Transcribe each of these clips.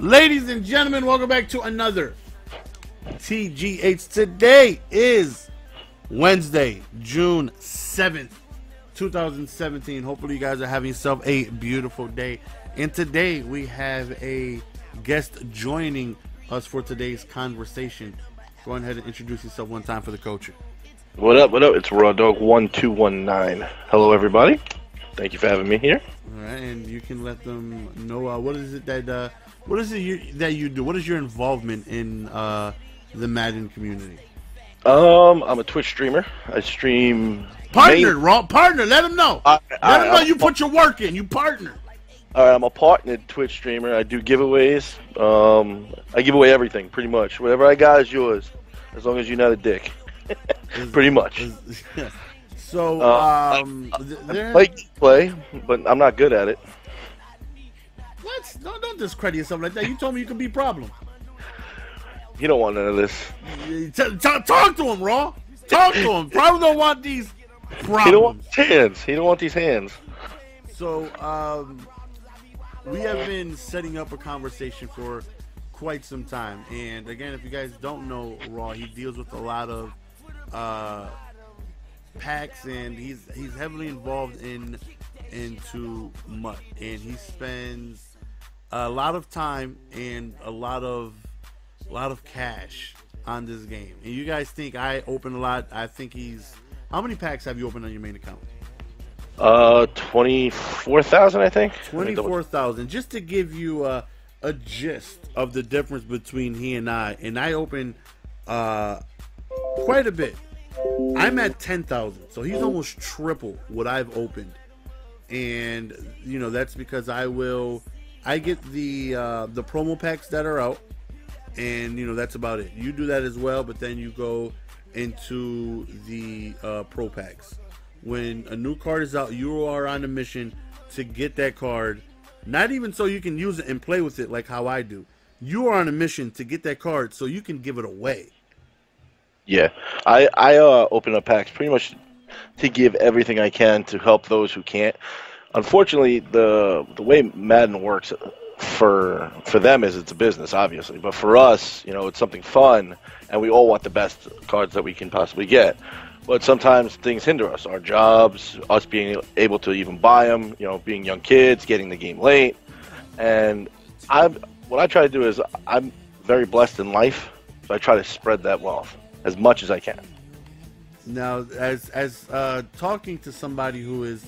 Ladies and gentlemen, welcome back to another TGH. Today is Wednesday, June 7th, 2017. Hopefully you guys are having yourself a beautiful day. And today we have a guest joining us for today's conversation. Go ahead and introduce yourself one time for the culture. What up, what up? It's RawDawg1219. Hello, everybody. Thank you for having me here. All right, and you can let them know what is it that that you do? What is your involvement in the Madden community? I'm a Twitch streamer. I stream. Partner, Raw. Partner. Let them know. Let them know you put your work in. You partner. All right, I'm a partnered Twitch streamer. I do giveaways. I give away everything, pretty much. Whatever I got is yours, as long as you're not a dick. Pretty much. So, I like to play, but I'm not good at it. What? Don't discredit yourself like that. You told me you could be problem. You don't want none of this. Talk to him, Raw. Talk to him. Probably don't want these problems. He don't want his hands. He don't want these hands. So, we have been setting up a conversation for quite some time. And again, if you guys don't know Raw, he deals with a lot of packs, and he's heavily involved into MUT, and he spends a lot of time and a lot of cash on this game. And you guys think I open a lot. I think he's... How many packs have you opened on your main account? 24,000, I think. 24,000. Just to give you a gist of the difference between he and I open quite a bit. I'm at 10,000, so he's almost triple what I've opened. And you know, that's because I get the promo packs that are out, and you know, that's about it. You do that as well, but then you go into the pro packs. When a new card is out, you are on a mission to get that card, not even so you can use it and play with it like how I do. You are on a mission to get that card so you can give it away. Yeah, I open up packs pretty much to give everything I can to help those who can't. Unfortunately, the way Madden works for them is it's a business, obviously. But for us, you know, it's something fun, and we all want the best cards that we can possibly get. But sometimes things hinder us, our jobs, us being able to even buy them, you know, being young kids, getting the game late. And what I try to do is I'm very blessed in life, so I try to spread that wealth as much as I can. Now, as talking to somebody who is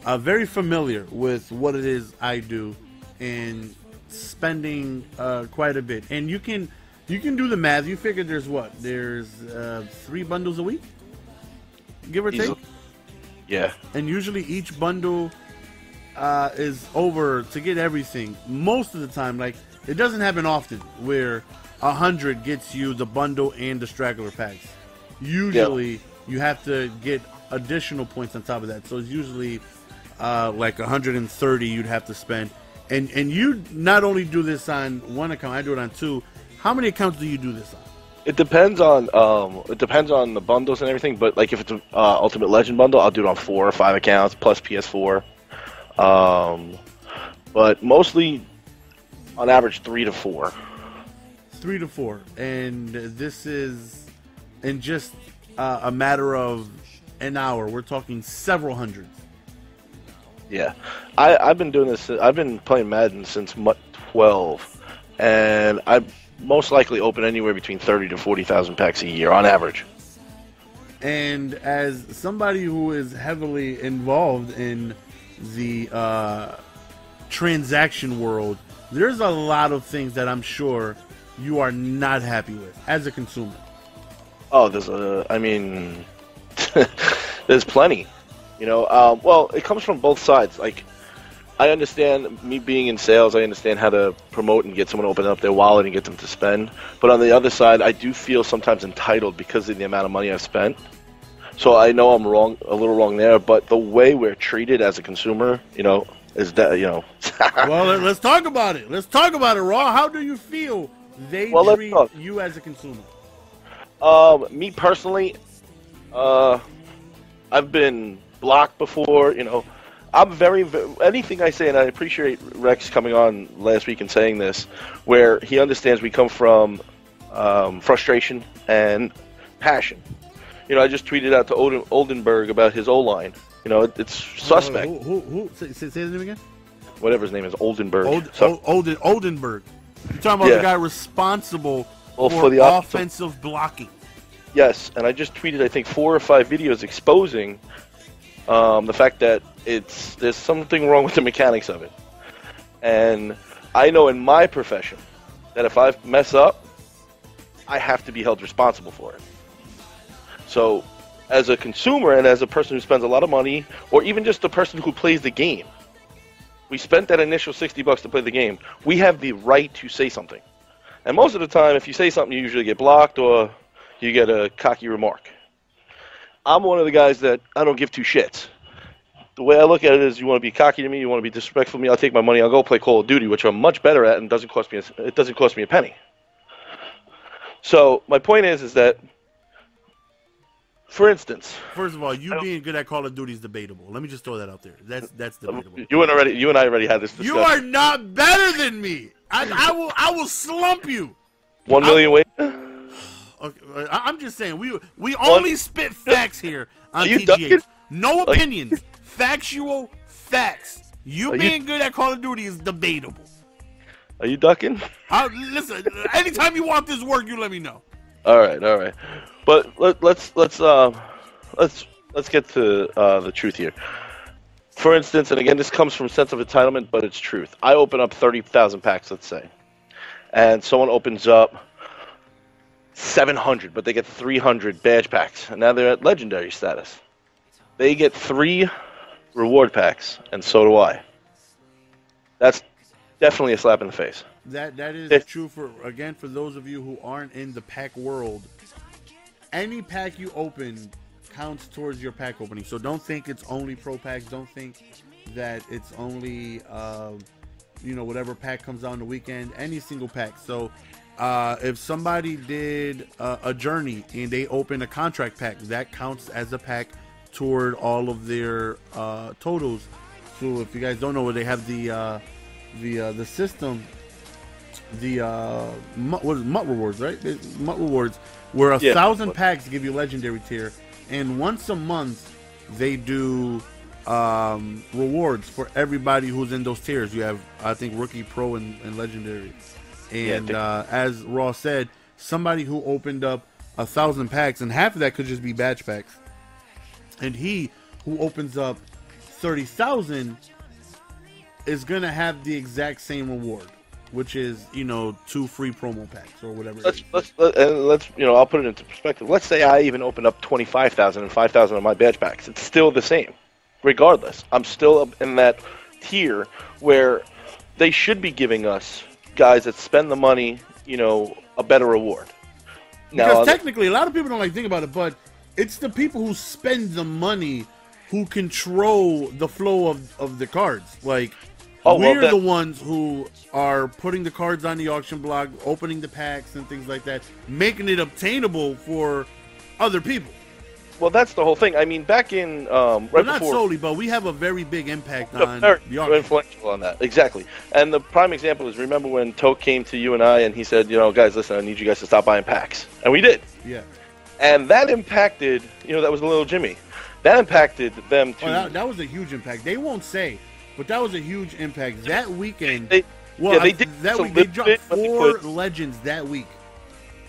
very familiar with what it is I do and spending quite a bit, and you can do the math. You figure there's 3 bundles a week, give or take. Yeah. And usually each bundle is over to get everything. Most of the time, like, it doesn't happen often where 100 gets you the bundle and the straggler packs. Usually you have to get additional points on top of that. So it's usually like 130 you'd have to spend. And you not only do this on one account, I do it on 2. How many accounts do you do this on? It depends on the bundles and everything, but like if it's an Ultimate Legend bundle, I'll do it on 4 or 5 accounts plus PS4. But mostly on average 3 to 4. 3 to 4, and this is in just a matter of an hour. We're talking several hundreds. Yeah, I've been doing this. I've been playing Madden since MUT 12, and I most likely open anywhere between 30 to 40,000 packs a year on average. And as somebody who is heavily involved in the transaction world, there's a lot of things that I'm sure you are not happy with as a consumer. Oh, there's plenty. You know, well, it comes from both sides. Like, I understand, me being in sales, I understand how to promote and get someone to open up their wallet and get them to spend. But on the other side, I do feel sometimes entitled because of the amount of money I've spent. So I know I'm wrong, a little wrong there, but the way we're treated as a consumer, you know, is that, you know. Well, let's talk about it. Let's talk about it, Raw. How do you feel they treat you as a consumer? Me personally, I've been blocked before, you know. I'm anything I say, and I appreciate Rex coming on last week and saying this, where he understands we come from frustration and passion. You know, I just tweeted out to Oldenburg about his O-line. You know, it's suspect. Who? Say his name again? Whatever his name is, Oldenburg. Oldenburg. You're talking about the guy responsible for the offensive blocking. Yes, and I just tweeted, I think, 4 or 5 videos exposing the fact that there's something wrong with the mechanics of it. And I know in my profession that if I mess up, I have to be held responsible for it. So as a consumer and as a person who spends a lot of money, or even just the person who plays the game, we spent that initial $60 to play the game, we have the right to say something. And most of the time, if you say something, you usually get blocked or you get a cocky remark. I'm one of the guys that I don't give 2 shits. The way I look at it is, you want to be cocky to me, you want to be disrespectful to me, I'll take my money, I'll go play Call of Duty, which I'm much better at, and it doesn't cost me a penny. So my point is that, for instance, first of all, you being good at Call of Duty is debatable. Let me just throw that out there. That's debatable. You and I already had this discussion. You are not better than me. I will slump you. 1 million weight. Okay, I'm just saying we only spit facts here on TGH. Ducking? No opinions, factual facts. You being good at Call of Duty is debatable. Are you ducking? Listen, anytime you want this work, you let me know. All right. But let's get to the truth here. For instance, and again, this comes from a sense of entitlement, but it's truth. I open up 30,000 packs, let's say, and someone opens up 700, but they get 300 badge packs, and now they're at legendary status. They get 3 reward packs, and so do I. That's definitely a slap in the face. That is true for those of you who aren't in the pack world. Any pack you open counts towards your pack opening. So don't think it's only pro packs. Don't think that it's only whatever pack comes out on the weekend. Any single pack. So if somebody did a journey and they open a contract pack, that counts as a pack toward all of their totals. So if you guys don't know, where they have the system, what is MUT rewards, right? MUT rewards, where 1,000 packs give you legendary tier, and once a month they do rewards for everybody who's in those tiers. You have, I think, rookie, pro, and legendary. And as Raw said, somebody who opened up 1,000 packs, and half of that could just be badge packs, and he who opens up 30,000 is gonna have the exact same reward, which is 2 free promo packs or whatever. Let's I'll put it into perspective. Let's say I even open up 25,000 and 5,000 of my badge packs. It's still the same, regardless. I'm still in that tier where they should be giving us guys that spend the money, a better reward. Because technically, a lot of people don't like to think about it, but it's the people who spend the money who control the flow of the cards. Like, we're the ones who are putting the cards on the auction block, opening the packs and things like that, making it obtainable for other people. Well, that's the whole thing. I mean, back in not solely, but we have a very big impact on the auction. Influential on that, exactly. And the prime example is, remember when Toke came to you and I, and he said, guys, listen, I need you guys to stop buying packs, and we did. Yeah. And that impacted, that was a little Jimmy. That impacted them too. Well, that was a huge impact. They won't say, but that was a huge impact. That weekend, they did. They dropped 4 legends that week.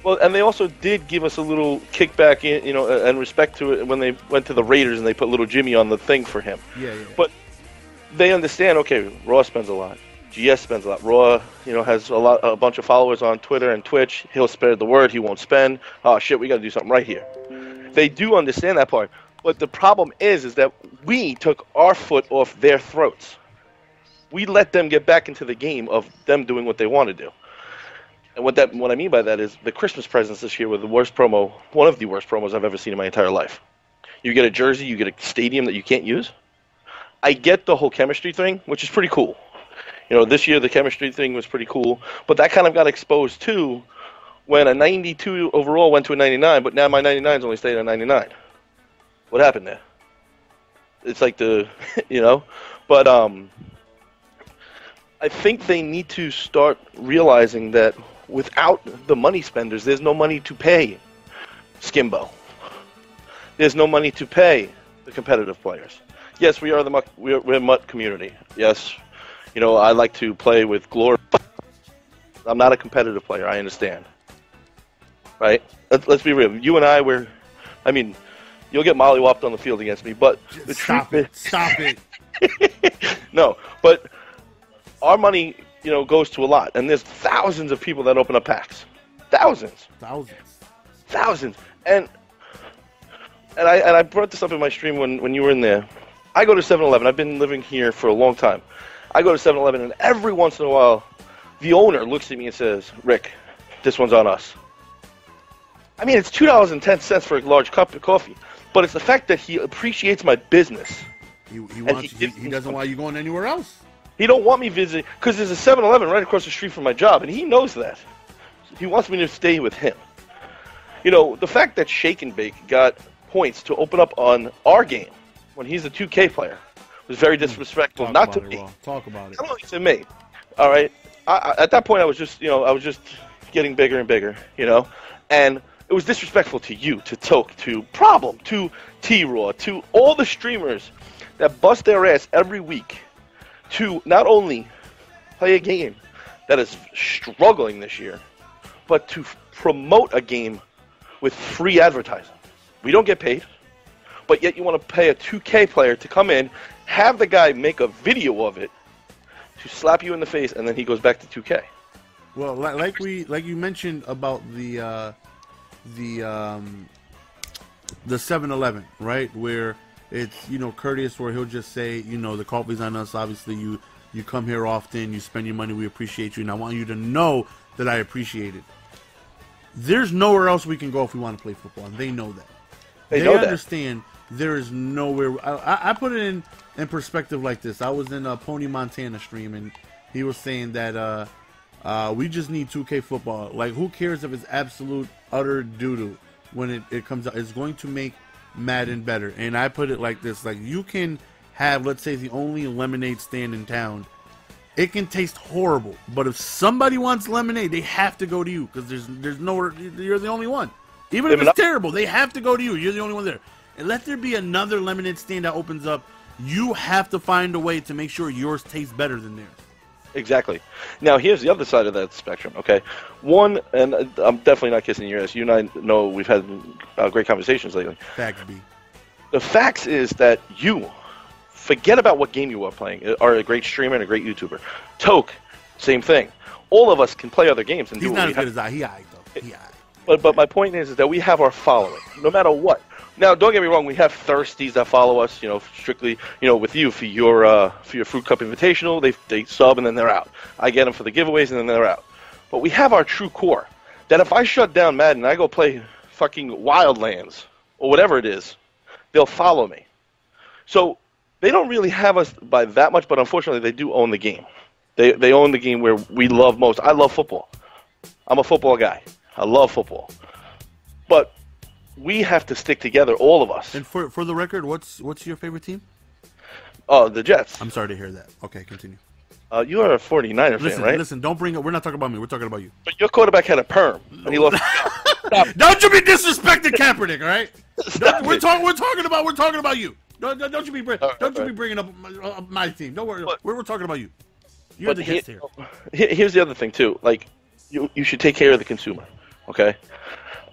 Well, and they also did give us a little kickback, and respect to it when they went to the Raiders and they put little Jimmy on the thing for him. Yeah. But they understand. Okay, Raw spends a lot. GS spends a lot. Raw, has a bunch of followers on Twitter and Twitch. He'll spread the word. He won't spend. Oh shit, we got to do something right here. They do understand that part. But the problem is that we took our foot off their throats. We let them get back into the game of them doing what they want to do. And what I mean by that is the Christmas presents this year were the worst promo, one of the worst promos I've ever seen in my entire life. You get a jersey, you get a stadium that you can't use. I get the whole chemistry thing, which is pretty cool. This year the chemistry thing was pretty cool, but that kind of got exposed too when a 92 overall went to a 99, but now my 99's only stayed at 99. What happened there? It's like the, but I think they need to start realizing that without the money spenders, there's no money to pay Skimbo. There's no money to pay the competitive players. Yes, we are we're a MUT community. Yes, I like to play with glory. I'm not a competitive player. I understand. Right? Let's be real. You and I, you'll get mollywopped on the field against me, but the Stop truth it. Stop it. no, but our money, goes to a lot, and there's thousands of people that open up packs. Thousands. And I brought this up in my stream when you were in there. I go to 7-Eleven. I've been living here for a long time. I go to 7-Eleven, and every once in a while, the owner looks at me and says, "Rick, this one's on us." I mean, it's $2.10 for a large cup of coffee, but it's the fact that he appreciates my business. He doesn't want you going anywhere else. He don't want me visiting, because there's a 7-Eleven right across the street from my job, and he knows that. He wants me to stay with him. The fact that Shake and Bake got points to open up on our game when he's a 2K player was very disrespectful. Not to me. Talk about it. Not only to me. All right. At that point, I was just getting bigger and bigger. And it was disrespectful to you, to Toke, to Problem, to T-Raw, to all the streamers that bust their ass every week to not only play a game that is struggling this year, but to promote a game with free advertising. We don't get paid, but yet you want to pay a 2K player to come in, have the guy make a video of it, to slap you in the face, and then he goes back to 2K. Well, like you mentioned about the 7-Eleven, right? Where it's courteous, where he'll just say, the coffee's on us. Obviously, you come here often, you spend your money, we appreciate you, and I want you to know that I appreciate it. There's nowhere else we can go if we want to play football, and they know that. They understand there is nowhere. I put it in perspective like this. I was in a Pony Montana stream, and he was saying that we just need 2K football. Like, who cares if it's absolute utter doo-doo when it comes out? It's going to make Madden better. And I put it like this. Like, you can have, let's say, the only lemonade stand in town. It can taste horrible, but if somebody wants lemonade, they have to go to you, because there's nowhere. You're the only one. Even if it's terrible, they have to go to you. You're the only one there. And let there be another lemonade stand that opens up. You have to find a way to make sure yours tastes better than theirs. Exactly. Now, here's the other side of that spectrum, okay? One, and I'm definitely not kissing your ass. You and I know we've had great conversations lately. Facts be. The facts is that you forget about what game you are playing. Are a great streamer and a great YouTuber. Toke, same thing. All of us can play other games. And he's not as good as I. He aight, though. He aight. But my point is that we have our following, no matter what. Now, don't get me wrong. We have thirsties that follow us. Strictly, with you for your Fruit Cup Invitational. They sub and then they're out. I get them for the giveaways and then they're out. But we have our true core. That if I shut down Madden and I go play fucking Wildlands or whatever it is, they'll follow me. So they don't really have us by that much, but unfortunately they do own the game. They own the game where we love most. I love football. I'm a football guy. I love football. But we have to stick together, all of us. And for the record, what's your favorite team? Oh, the Jets. I'm sorry to hear that. Okay, continue. You are a 49er fan, right? Listen, don't bring up. We're not talking about me. We're talking about you. But your quarterback had a perm, and he lost. Don't you be disrespecting Kaepernick, all right? We're talking about you. Don't you be bringing up my team. Don't worry. We're talking about you. You're the guest here. Here's the other thing too. Like, you should take care of the consumer, okay?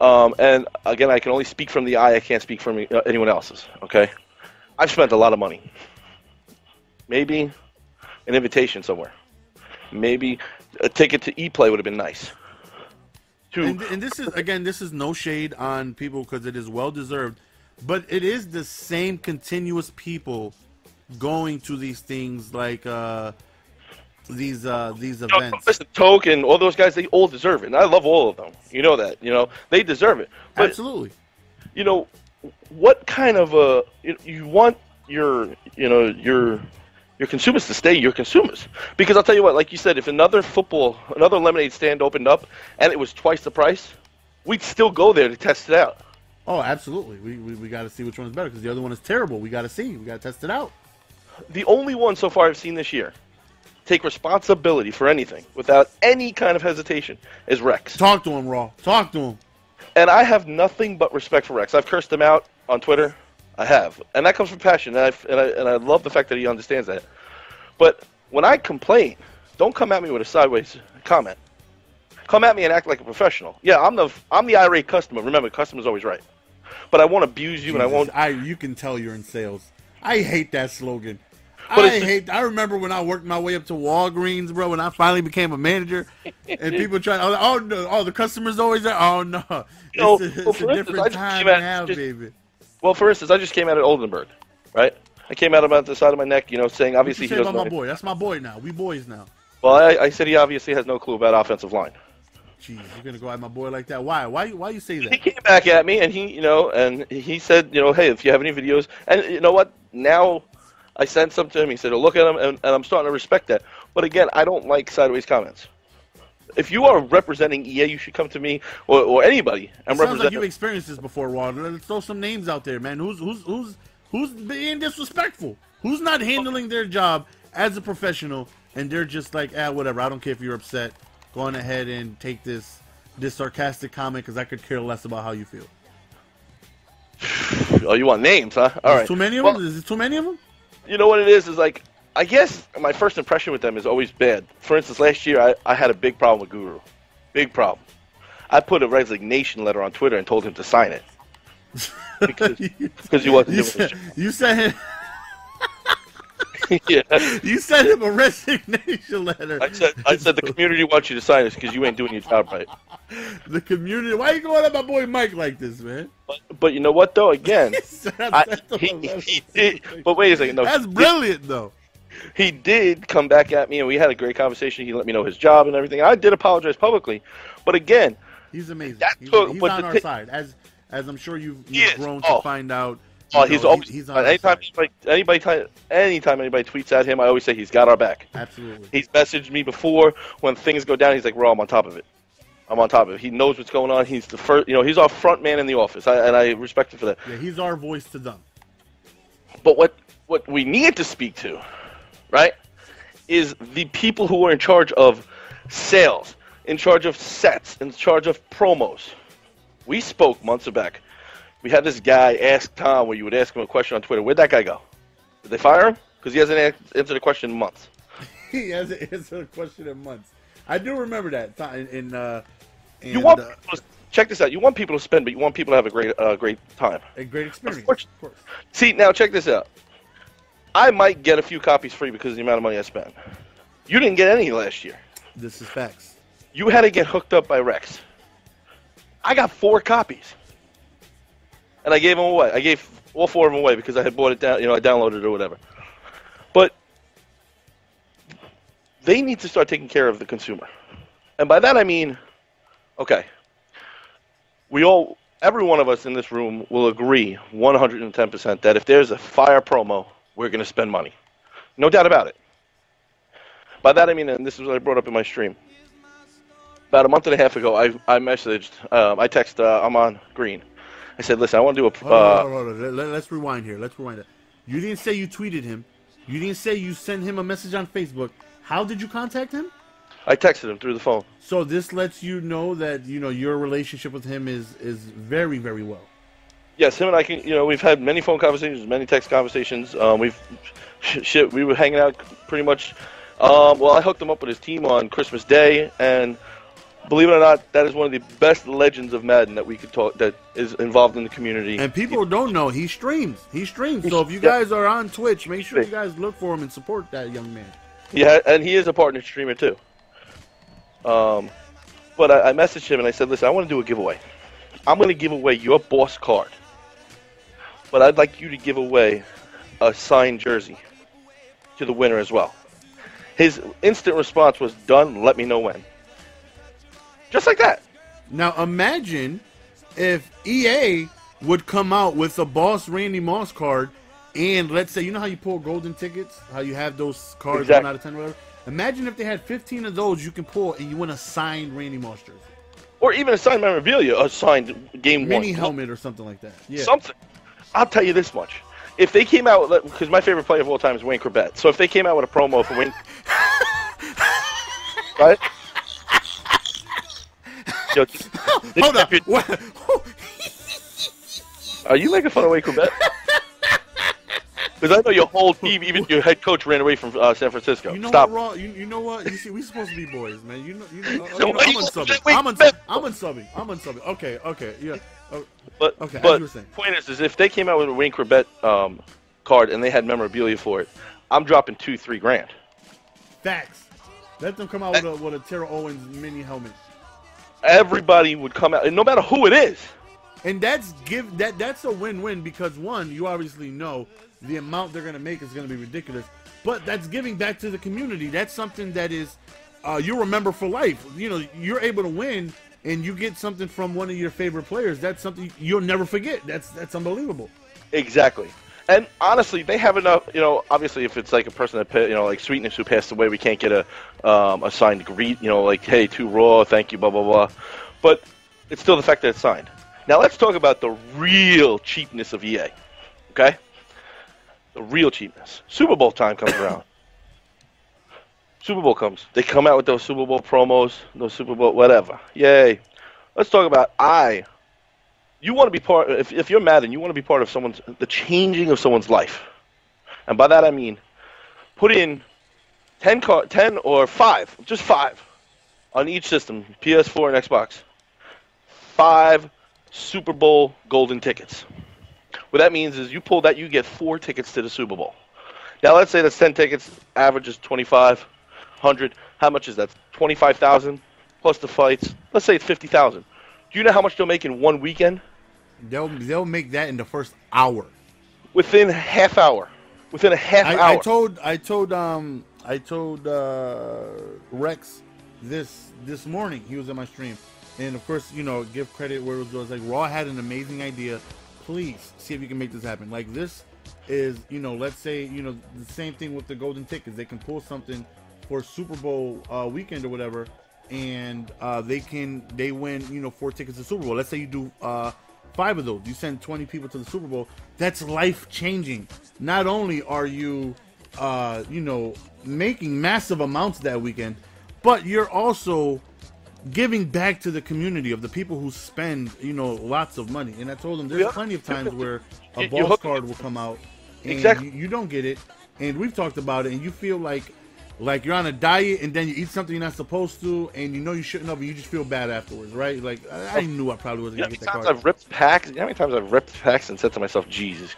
And again, I can only speak from the eye. I can't speak from anyone else's, okay? I've spent a lot of money. Maybe an invitation somewhere. Maybe a ticket to E-Play would have been nice. And this is no shade on people, because it is well deserved, but it is the same continuous people going to these things, like these events. Listen, Toke and all those guys, they all deserve it, and I love all of them. You know that. They deserve it. But, absolutely. What kind of you want your consumers to stay your consumers? Because I'll tell you what, like you said, if another lemonade stand opened up and it was twice the price, we'd still go there to test it out. Oh, absolutely. We got to see which one's better because the other one is terrible. We got to see. We got to test it out. The only one so far I've seen this year take responsibility for anything without any kind of hesitation is Rex. Talk to him, Raw. Talk to him. And I have nothing but respect for Rex. I've cursed him out on Twitter. I have, and that comes from passion. And I love the fact that he understands that. But when I complain, don't come at me with a sideways comment. Come at me and act like a professional. Yeah, I'm the irate customer. Remember, customer's always right. But I won't abuse you, Jesus, and I won't. You can tell you're in sales. I hate that slogan. I remember when I worked my way up to Walgreens, bro. When I finally became a manager, and people try. Oh no! Oh, the customer's always there. Oh no! It's a different time now, baby. Well, for instance, I just came out at Oldenburg, right? I came out about the side of my neck, saying obviously he doesn't. My boy, that's my boy now. We boys now. Well, I said he obviously has no clue about offensive line. Jeez, you're gonna go at my boy like that? Why? Why you say that? He came back at me, and he said, hey, if you have any videos, and you know what? Now I sent some to him. He said, look at them, and I'm starting to respect that. But again, I don't like sideways comments. If you are representing EA, you should come to me or anybody. Sounds like you've experienced this before, Rod. Let's throw some names out there, man. Who's being disrespectful? Who's not handling their job as a professional, and they're just like, whatever. I don't care if you're upset. Go on ahead and take this sarcastic comment because I could care less about how you feel. Oh, you want names, huh? All right. Too many of them? Is it too many of them? You know what it is like, I guess my first impression with them is always bad. For instance, last year I had a big problem with Guru. Big problem. I put a resignation letter on Twitter and told him to sign it. Because he wasn't doing his job. You sent him... Yeah. You sent him a resignation letter. I said the community wants you to sign this because you ain't doing your job right. The community. Why are you going at my boy Mike like this, man? But you know what though? Again, he did. But wait a second. No, that's brilliant though. He did come back at me, and we had a great conversation. He let me know his job and everything. I did apologize publicly, but again, he's amazing. He's on our side, as I'm sure you've grown to find out. Oh, he's always. He's on anytime anybody tweets at him, I always say he's got our back. Absolutely. He's messaged me before when things go down. He's like, "Bro, I'm on top of it. I'm on top of it." He knows what's going on. He's the first. He's our front man in the office, and I respect him for that. Yeah, he's our voice to them. But what we need to speak to, right, is the people who are in charge of sales, in charge of sets, in charge of promos. We spoke months back. We had this guy, Ask Tom, where you would ask him a question on Twitter. Where'd that guy go? Did they fire him? Because he hasn't answered a question in months. He hasn't answered a question in months. I do remember that. You want people to, check this out. You want people to spend, but you want people to have a great time. A great experience, of course. See, now check this out. I might get a few copies free because of the amount of money I spent. You didn't get any last year. This is facts. You had to get hooked up by Rex. I got 4 copies. And I gave them away. I gave all 4 of them away because I had bought it down. I downloaded it or whatever. But they need to start taking care of the consumer, and by that I mean, okay, every one of us in this room will agree 110% that if there's a fire promo, we're going to spend money, no doubt about it. By that I mean, and this is what I brought up in my stream. About a month and a half ago, I messaged, I texted Amon Green. I said, listen, I want to do a... Hold on. Let's rewind here. You didn't say you tweeted him. You didn't say you sent him a message on Facebook. How did you contact him? I texted him through the phone. So this lets you know that, your relationship with him is very, very well. Yes, him and I we've had many phone conversations, many text conversations. We were hanging out pretty much. I hooked him up with his team on Christmas Day, and believe it or not, that is one of the best legends of Madden that we could talk, that is involved in the community. And people don't know, he streams. So if you guys are on Twitch, make sure you guys look for him and support that young man. Yeah, and he is a partner streamer too. But I messaged him and I said, listen, I want to do a giveaway. I'm going to give away your boss card. But I'd like you to give away a signed jersey to the winner as well. His instant response was, done, let me know when. Just like that. Now imagine if EA would come out with a Boss Randy Moss card, and let's say, how you pull golden tickets, how you have those cards 1 out of 10 or whatever. Imagine if they had 15 of those you can pull and you win a signed Randy Moss jersey. or even a signed memorabilia, a signed game mini one helmet or something like that. Yeah. something. I'll tell you this much: if they came out, because my favorite player of all time is Wayne Corbett, so if they came out with a promo for Wayne, right? Yo, Hold up. Are you making fun of Wayne Corbett? Because I know your whole team, even your head coach, ran away from San Francisco. You know Stop. what, Raw? You know what? You see, we supposed to be boys, man. I'm unsubbing. Okay. Yeah. But okay. But point is if they came out with a Wayne Corbett card and they had memorabilia for it, I'm dropping $2-3 grand. Facts. Let them come out with a Terrell Owens mini helmet. Everybody would come out, and no matter who it is. And that's a win-win because one, you obviously know the amount they're gonna make is gonna be ridiculous, but that's giving back to the community. That's something that is you remember for life. You know, you're able to win and you get something from one of your favorite players. That's something you'll never forget. That's unbelievable. Exactly. And honestly, they have enough. You know, obviously, if it's like a person that like Sweetness who passed away, we can't get a signed greet. You know, like hey, to Raw, thank you, blah blah blah. But it's still the fact that it's signed. Now let's talk about the real cheapness of EA. Okay. The real cheapness. Super Bowl time comes around. Super Bowl comes. They come out with those Super Bowl promos, those Super Bowl whatever. Yay. Let's talk about you want to be part if you're Madden, you want to be part of the changing of someone's life. And by that I mean put in 10 or 5, just 5 on each system, PS4 and Xbox. 5 Super Bowl golden tickets. What that means is you pull that, you get 4 tickets to the Super Bowl. Now let's say that's 10 tickets, average is 2,500. How much is that? 25,000 plus the fights. Let's say it's 50,000. Do you know how much they'll make in one weekend? They'll make that in the first hour. Within a half hour. Within a half hour. I told Rex this morning. He was on my stream, and of course, you know, give credit where it was. Like Raw had an amazing idea. Please see if you can make this happen. Like this is, you know, let's say, you know, the same thing with the golden tickets. They can pull something for Super Bowl weekend or whatever, and they win, you know, 4 tickets to Super Bowl. Let's say you do 5 of those. You send 20 people to the Super Bowl. That's life changing. Not only are you, you know, making massive amounts that weekend, but you're also giving back to the community of the people who spend, you know, lots of money. And I told them there's plenty of times where a boss card will come out and you don't get it. And we've talked about it, and you feel like you're on a diet and then you eat something you're not supposed to, and you know you shouldn't have, and you just feel bad afterwards, right? Like I knew I probably wasn't gonna get that card. How many times I've ripped packs and said to myself, Jesus,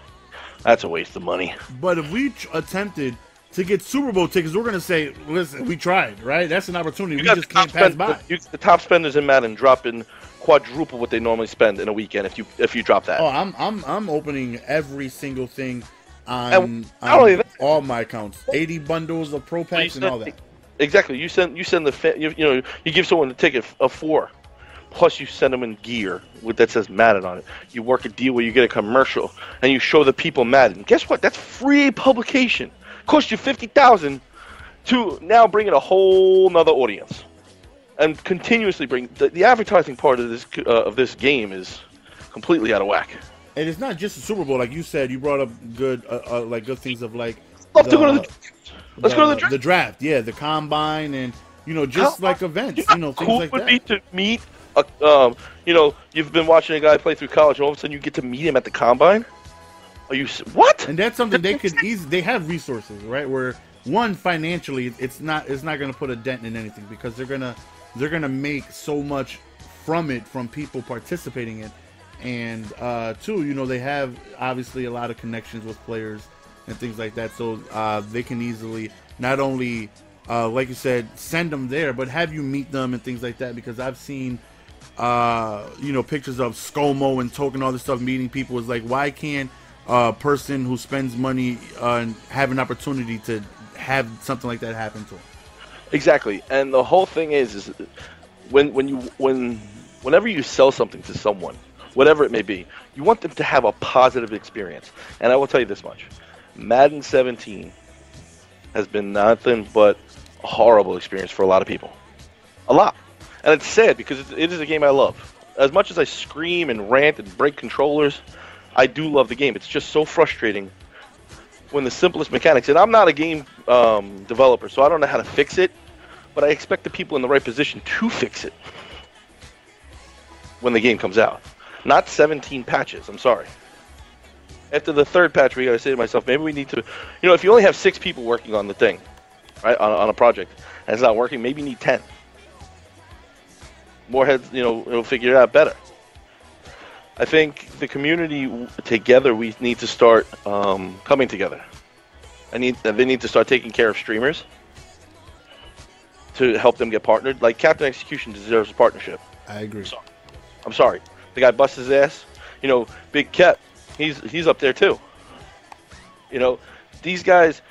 that's a waste of money. But if we attempted to get Super Bowl tickets, we're gonna say, listen, we tried, right? That's an opportunity we just can't pass by. The top spenders in Madden drop in quadruple what they normally spend in a weekend if you drop that. Oh, I'm opening every single thing on all my accounts. 80 bundles of Pro Packs and all that. Exactly. You send you give someone a ticket of 4, plus you send them in gear that says Madden on it. You work a deal where you get a commercial and you show the people Madden. Guess what? That's free publication. Cost you $50,000 to now bring in a whole nother audience, and continuously bring the advertising part of this game is completely out of whack. And it's not just the Super Bowl, like you said. You brought up good things of like. Let's go to the draft. The draft, yeah, the combine, and you know, just like events, you know, things cool like would that. Be to meet, you know, you've been watching a guy play through college, and all of a sudden you get to meet him at the combine. Are you what? And that's something they could easily. They have resources, right? Where one financially, it's not going to put a dent in anything because they're gonna make so much from it from people participating in it. And 2, you know, they have obviously a lot of connections with players and things like that, so they can easily not only, like you said, send them there, but have you meet them and things like that. Because I've seen, you know, pictures of ScoMo and Token, all this stuff, meeting people. Is like, why can't a person who spends money have an opportunity to have something like that happen to them? Exactly, and the whole thing is whenever you sell something to someone, whatever it may be, you want them to have a positive experience. And I will tell you this much: Madden 17 has been nothing but a horrible experience for a lot of people. A lot. And it's sad because it is a game I love. As much as I scream and rant and break controllers, I do love the game. It's just so frustrating when the simplest mechanics, and I'm not a game developer, so I don't know how to fix it, but I expect the people in the right position to fix it when the game comes out. Not 17 patches, I'm sorry. After the third patch, we got to say to myself, maybe we need to, if you only have 6 people working on the thing, right, on a project, and it's not working, maybe you need 10. More heads, it'll figure it out better. I think the community together, we need to start coming together. They need to start taking care of streamers to help them get partnered. Like, Captain Execution deserves a partnership. I agree. I'm sorry. The guy busts his ass. Big Cap, he's up there too. These guys.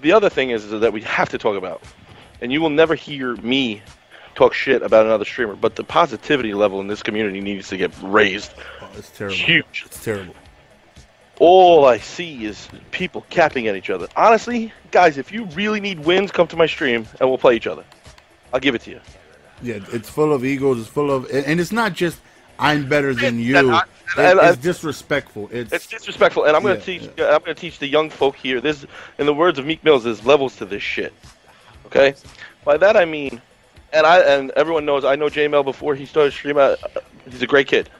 The other thing is that we have to talk about, and you will never hear me talk shit about another streamer, but the positivity level in this community needs to get raised. Oh, it's terrible. Huge. It's terrible. All I see is people capping at each other. Honestly, guys, if you really need wins, come to my stream and we'll play each other. I'll give it to you. Yeah, it's full of egos. It's full of, and it's not just I'm better than you. It's disrespectful. It's disrespectful, and I'm going to teach. I'm going to teach the young folk here. In the words of Meek Mills, there's levels to this shit. Okay, by that I mean, and everyone knows. I know J-Mel before he started streaming. He's a great kid.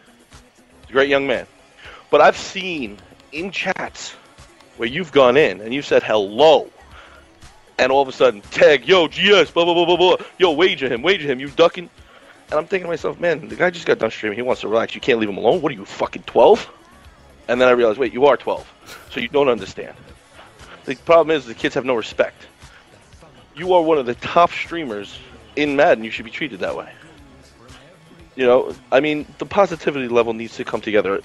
He's a great young man. But I've seen in chats where you've gone in and you've said hello, and all of a sudden tag, yo, GS, blah blah blah blah blah, yo, wager him, you ducking. And I'm thinking to myself, man, the guy just got done streaming. He wants to relax. You can't leave him alone. What are you, fucking 12? And then I realized, wait, you are 12. So you don't understand. The problem is the kids have no respect. You are one of the top streamers in Madden. You should be treated that way. The positivity level needs to come together.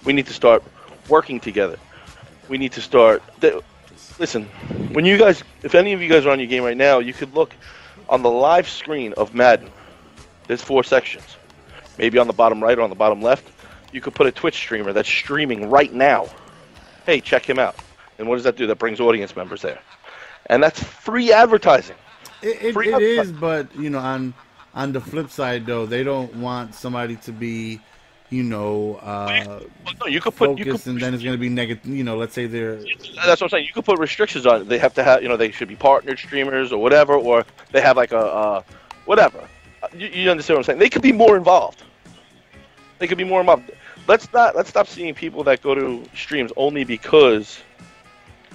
We need to start working together. We need to start... Listen, when you guys... If any of you guys are on your game right now, you could look on the live screen of Madden. There's 4 sections. Maybe on the bottom right or on the bottom left, you could put a Twitch streamer that's streaming right now. Hey, check him out. And what does that do? That brings audience members there. And that's free advertising. It is, but, on the flip side, though, they don't want somebody to be, you could focused, and then it's going to be negative. Let's say they're... That's what I'm saying. You could put restrictions on it. They have to have, they should be partnered streamers or whatever, or they have like a whatever. You understand what I'm saying? They could be more involved. Let's stop seeing people that go to streams only because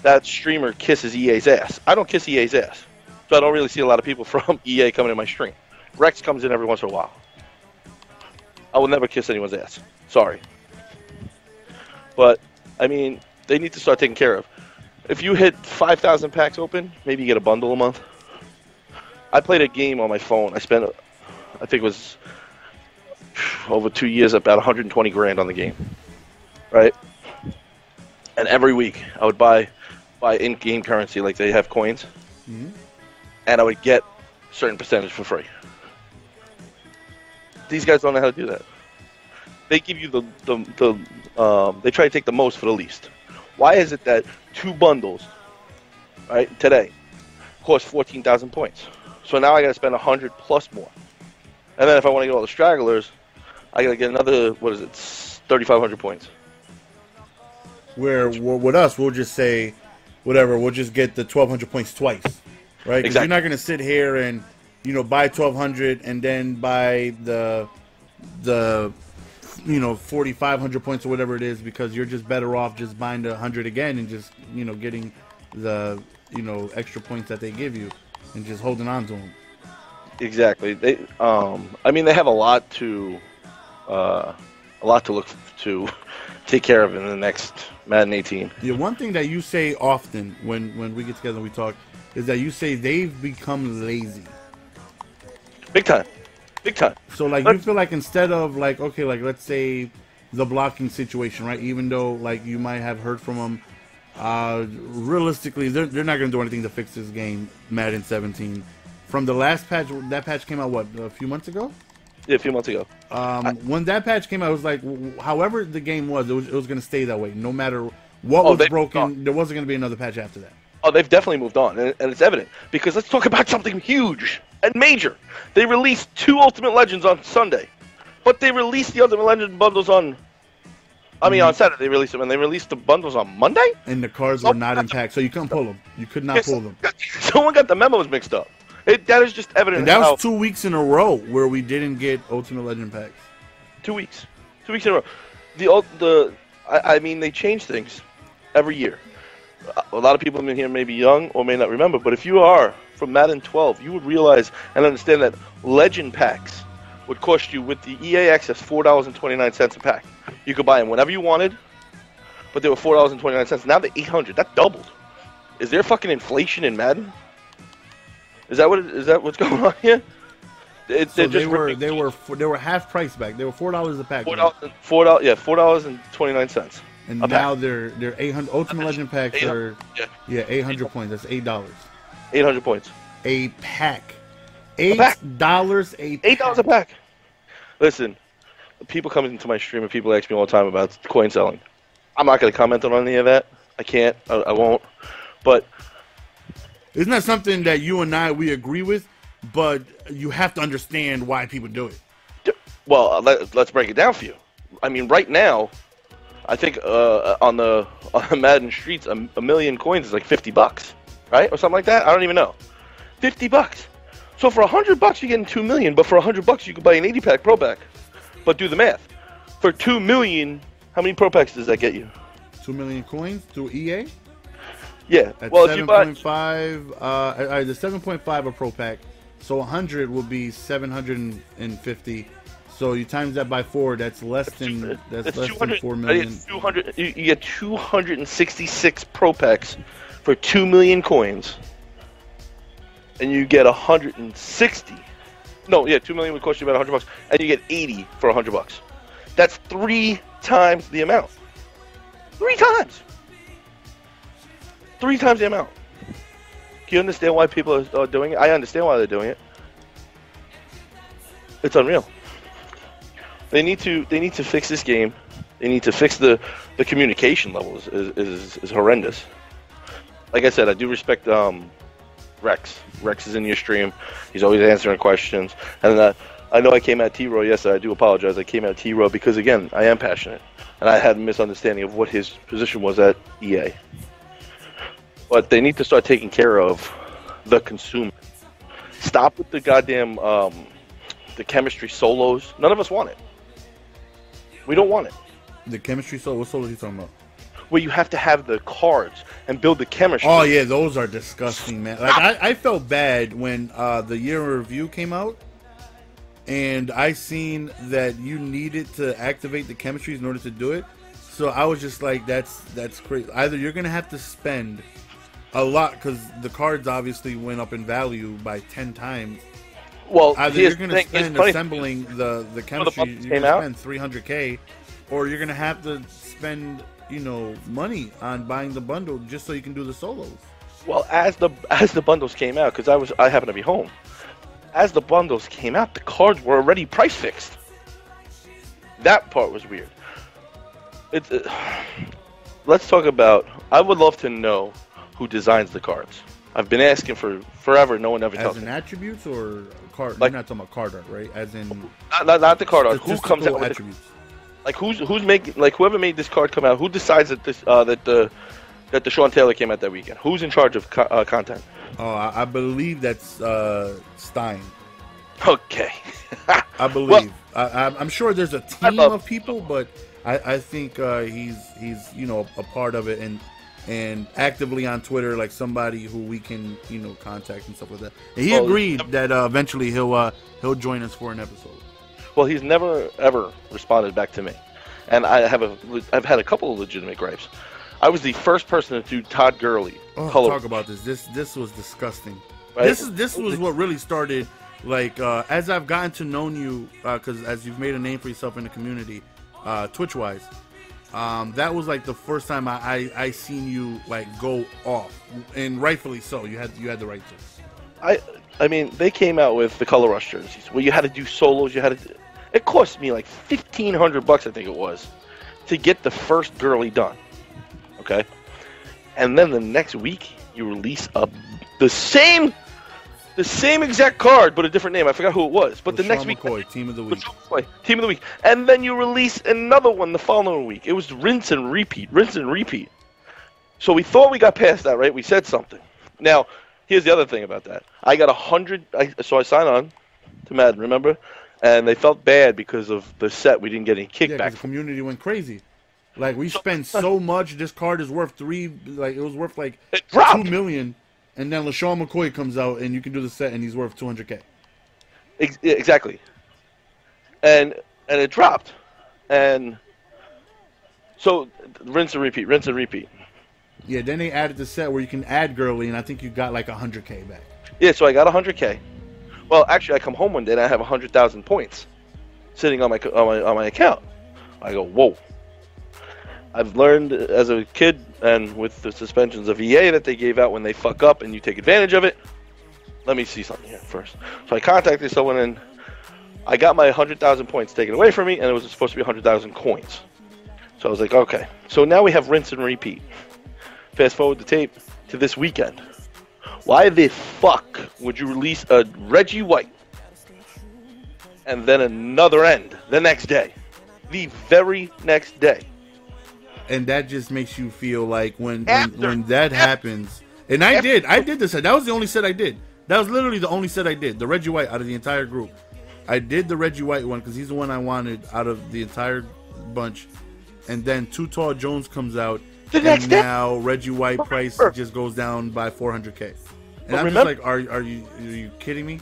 that streamer kisses EA's ass. I don't kiss EA's ass, so I don't really see a lot of people from EA coming to my stream. Rex comes in every once in a while. I will never kiss anyone's ass. Sorry. But, they need to start taking care of. If you hit 5,000 packs open, maybe you get a bundle a month. I played a game on my phone. I spent... I think it was over 2 years, about 120 grand on the game, right? And every week I would buy in-game currency, like they have coins, and I would get a certain percentage for free. These guys don't know how to do that. They give you they try to take the most for the least. Why is it that 2 bundles, right, today, cost 14,000 points? So now I got to spend 100 plus more. And then if I want to get all the stragglers, I got to get another, 3,500 points. Where with us, we'll just say, whatever, we'll just get the 1,200 points twice, right? Because you're not going to sit here and, buy 1,200 and then buy the 4,500 points or whatever it is, because you're just better off just buying the 100 again and just, getting the, extra points that they give you and just holding on to them. Exactly. They have a lot to look to take care of in the next Madden 18. Yeah, one thing that you say often when we get together and we talk is that you say they've become lazy. Big time. So you feel like instead of okay, let's say the blocking situation, right? Even though you might have heard from them, realistically they're not going to do anything to fix this game, Madden 17. From the last patch, that patch came out, a few months ago? Yeah, a few months ago. When that patch came out, it was however the game was, it was going to stay that way. No matter what was broken, there wasn't going to be another patch after that. Oh, they've definitely moved on, and it's evident. Because let's talk about something huge. And major. They released 2 Ultimate Legends on Sunday, but they released the Ultimate Legend bundles on. I mean, on Saturday they released them, and they released the bundles on Monday. And the cards were not in pack, so you couldn't pull them. You could not pull them. Someone got the memos mixed up. That is just evident. And that was 2 weeks in a row where we didn't get Ultimate Legend packs. 2 weeks. 2 weeks in a row. I mean, they change things every year. A lot of people in here may be young or may not remember, but if you are from Madden 12, you would realize and understand that Legend packs would cost you, with the EA access, $4.29 a pack. You could buy them whenever you wanted, but they were $4.29. Now they're $800. That doubled. Is there fucking inflation in Madden? Is that what's going on here? So they were half price back. They were $4 a pack. $4.29. And now they're 800. Ultimate Legend packs are 800 points. That's $8. 800 points. A pack. $8 a pack. Listen, people come into my stream and people ask me all the time about coin selling. I'm not going to comment on any of that. I can't. I won't. But isn't that something that you and we agree with? But you have to understand why people do it. Well, let's break it down for you. I mean, right now, I think on the Madden streets, a million coins is like $50, right, or something like that. I don't even know. $50. So for $100, you're getting 2 million. But for $100, you could buy an 80-pack Pro Pack. But do the math. For 2 million, how many Pro Packs does that get you? 2 million coins through EA. Yeah. At well, 7.5, the 7.5 a Pro Pack. So 100 will be 750. So you times that by 4. That's less than 4 million. 200. You get 266 Pro Packs for 2 million coins, and you get 160. No, 2 million would cost you about $100, and you get 80 for $100. That's 3 times the amount. 3 times. 3 times the amount. Do you understand why people are doing it? I understand why they're doing it. It's unreal. They need to fix this game. They need to fix the communication levels is horrendous. Like I said, I do respect Rex. Rex is in your stream. He's always answering questions. And I know I came at T-Raw yesterday. I do apologize. I came at T-Raw because, again, I am passionate. And I had a misunderstanding of what his position was at EA. But they need to start taking care of the consumer. Stop with the goddamn the chemistry solos. None of us want it. We don't want it. The chemistry solo? What solo are you talking about? Where you have to have the cards and build the chemistry. Oh, yeah, those are disgusting, man. Like I felt bad when the year in review came out, and I seen that you needed to activate the chemistries in order to do it. So I was just like, that's crazy. Either you're going to have to spend a lot, because the cards obviously went up in value by 10 times. Well, either you're going to spend assembling the chemistry, you're going to spend $300K, or you're going to have to spend, money on buying the bundle just so you can do the solos. Well, as the bundles came out, because I happened to be home, as the bundles came out, the cards were already price fixed. That part was weird. Let's talk about. I would love to know who designs the cards. I've been asking for forever. No one ever tells me. As in attributes or card? Like, you're not talking about card art, right? As in not the card art. Who comes out with attributes? Like who's making, like, whoever made this card come out? Who decides that that the Sean Taylor came out that weekend? Who's in charge of content? Oh, I believe that's Stein. Okay. I believe. Well, I'm sure there's a team of people, but I think he's a part of it and actively on Twitter, like somebody who we can contact and stuff like that. And he agreed that eventually he'll join us for an episode. Well, he's never ever responded back to me, and I've had a couple of legitimate gripes. I was the first person to do Todd Gurley. Talk about this. This was disgusting. Right? This was what really started. Like as I've gotten to know you, because as you've made a name for yourself in the community, Twitch wise, that was like the first time I seen you like go off, and rightfully so. You had the right to. I mean, they came out with the Color Rush jerseys where you had to do solos. It cost me like $1,500, I think it was, to get the first Gurley done. Okay, and then the next week you release the same The same exact card, but a different name. I forgot who it was. But the next week, McCoy, Team of the Week. Team of the Week. And then you release another one the following week. It was rinse and repeat. So we thought we got past that, right? We said something. Now, here's the other thing about that. I got 100. So I signed on to Madden, remember? And they felt bad because of the set. We didn't get any kickback. Yeah, the community went crazy. Like, we spent so much. This card is worth it was worth like $2 million. And then LaShawn McCoy comes out, and you can do the set, and he's worth $200K. Exactly. And it dropped. And so rinse and repeat. Yeah, then they added the set where you can add Gurley, and I think you got like $100K back. Yeah, so I got $100K. Well, actually, I come home one day, and I have 100,000 points sitting on my account. I go, whoa. I've learned as a kid and with the suspensions of EA that they gave out when they fuck up and you take advantage of it. Let me see something here first. So I contacted someone and I got my 100,000 points taken away from me, and it was supposed to be 100,000 coins. So I was like, okay. So now we have rinse and repeat. Fast forward the tape to this weekend. Why the fuck would you release a Reggie White and then another end the next day? The very next day. And that just makes you feel like when that happens. And I did this set. That was the only set I did. That was literally the only set I did. The Reggie White out of the entire group. I did the Reggie White one because he's the one I wanted out of the entire bunch. And then Too Tall Jones comes out. And now Reggie White price just goes down by $400K. And I'm just like, are you kidding me?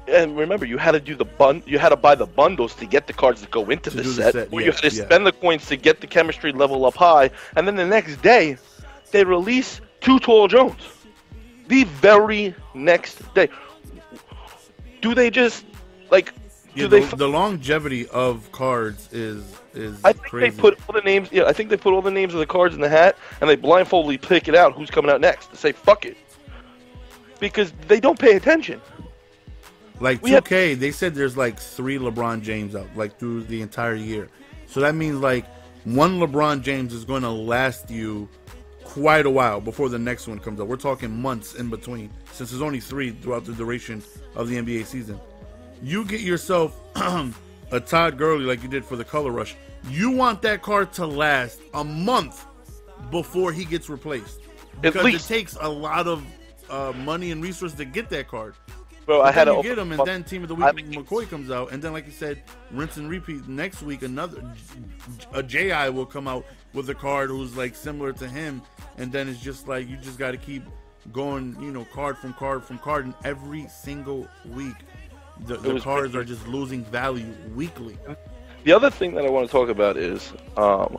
And remember, you had to do you had to buy the bundles to get the cards that go into the set. Or you had to spend the coins to get the chemistry level up high. And then the next day, they release Too Tall Jones. The very next day. Do they just the longevity of cards is I think crazy. They put all the names. Yeah, I think they put all the names of the cards in the hat, and they blindfoldly pick it out who's coming out next to say fuck it, because they don't pay attention. Like 2K, they said there's like 3 LeBron James out like through the entire year, so that means like one LeBron James is going to last you quite a while before the next one comes out. We're talking months in between, since there's only 3 throughout the duration of the NBA season. You get yourself a Todd Gurley like you did for the Color Rush. You want that card to last a month before he gets replaced, because it takes a lot of money and resources to get that card. Bro, I had to get him, and then Team of the Week McCoy comes out, and then like you said, rinse and repeat. Next week, a JI will come out with a card who's like similar to him, and then it's just like you just got to keep going, card from card, and every single week, the cards are just losing value weekly. The other thing that I want to talk about is,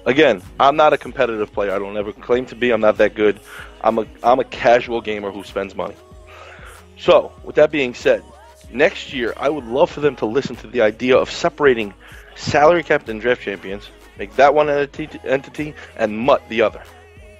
again, I'm not a competitive player. I don't ever claim to be. I'm not that good. I'm a casual gamer who spends money. So, with that being said, next year I would love for them to listen to the idea of separating salary cap and draft champions, make that one entity, and MUT the other.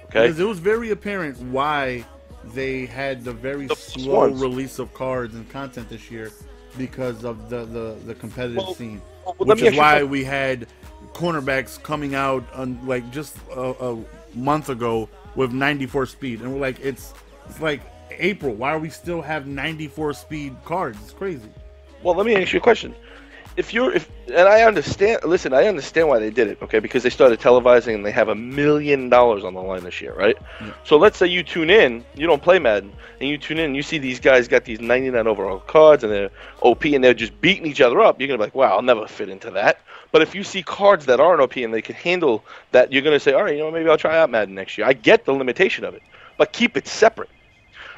Okay? Because it was very apparent why they had the very slow release of cards and content this year, because of the competitive scene. Which is why we had cornerbacks coming out on like just a month ago with 94 speed, and we're like, it's like April. Why are we still have 94 speed cards? It's crazy. Well, let me ask you a question. And I understand. Listen, I understand why they did it. Okay, because they started televising and they have $1 million on the line this year, right? Yeah. So let's say you tune in, you don't play Madden, and you tune in, and you see these guys got these 99 overall cards and they're OP and they're just beating each other up. You're gonna be like, wow, I'll never fit into that. But if you see cards that aren't OP and they can handle that, you're gonna say, all right, maybe I'll try out Madden next year. I get the limitation of it, but keep it separate.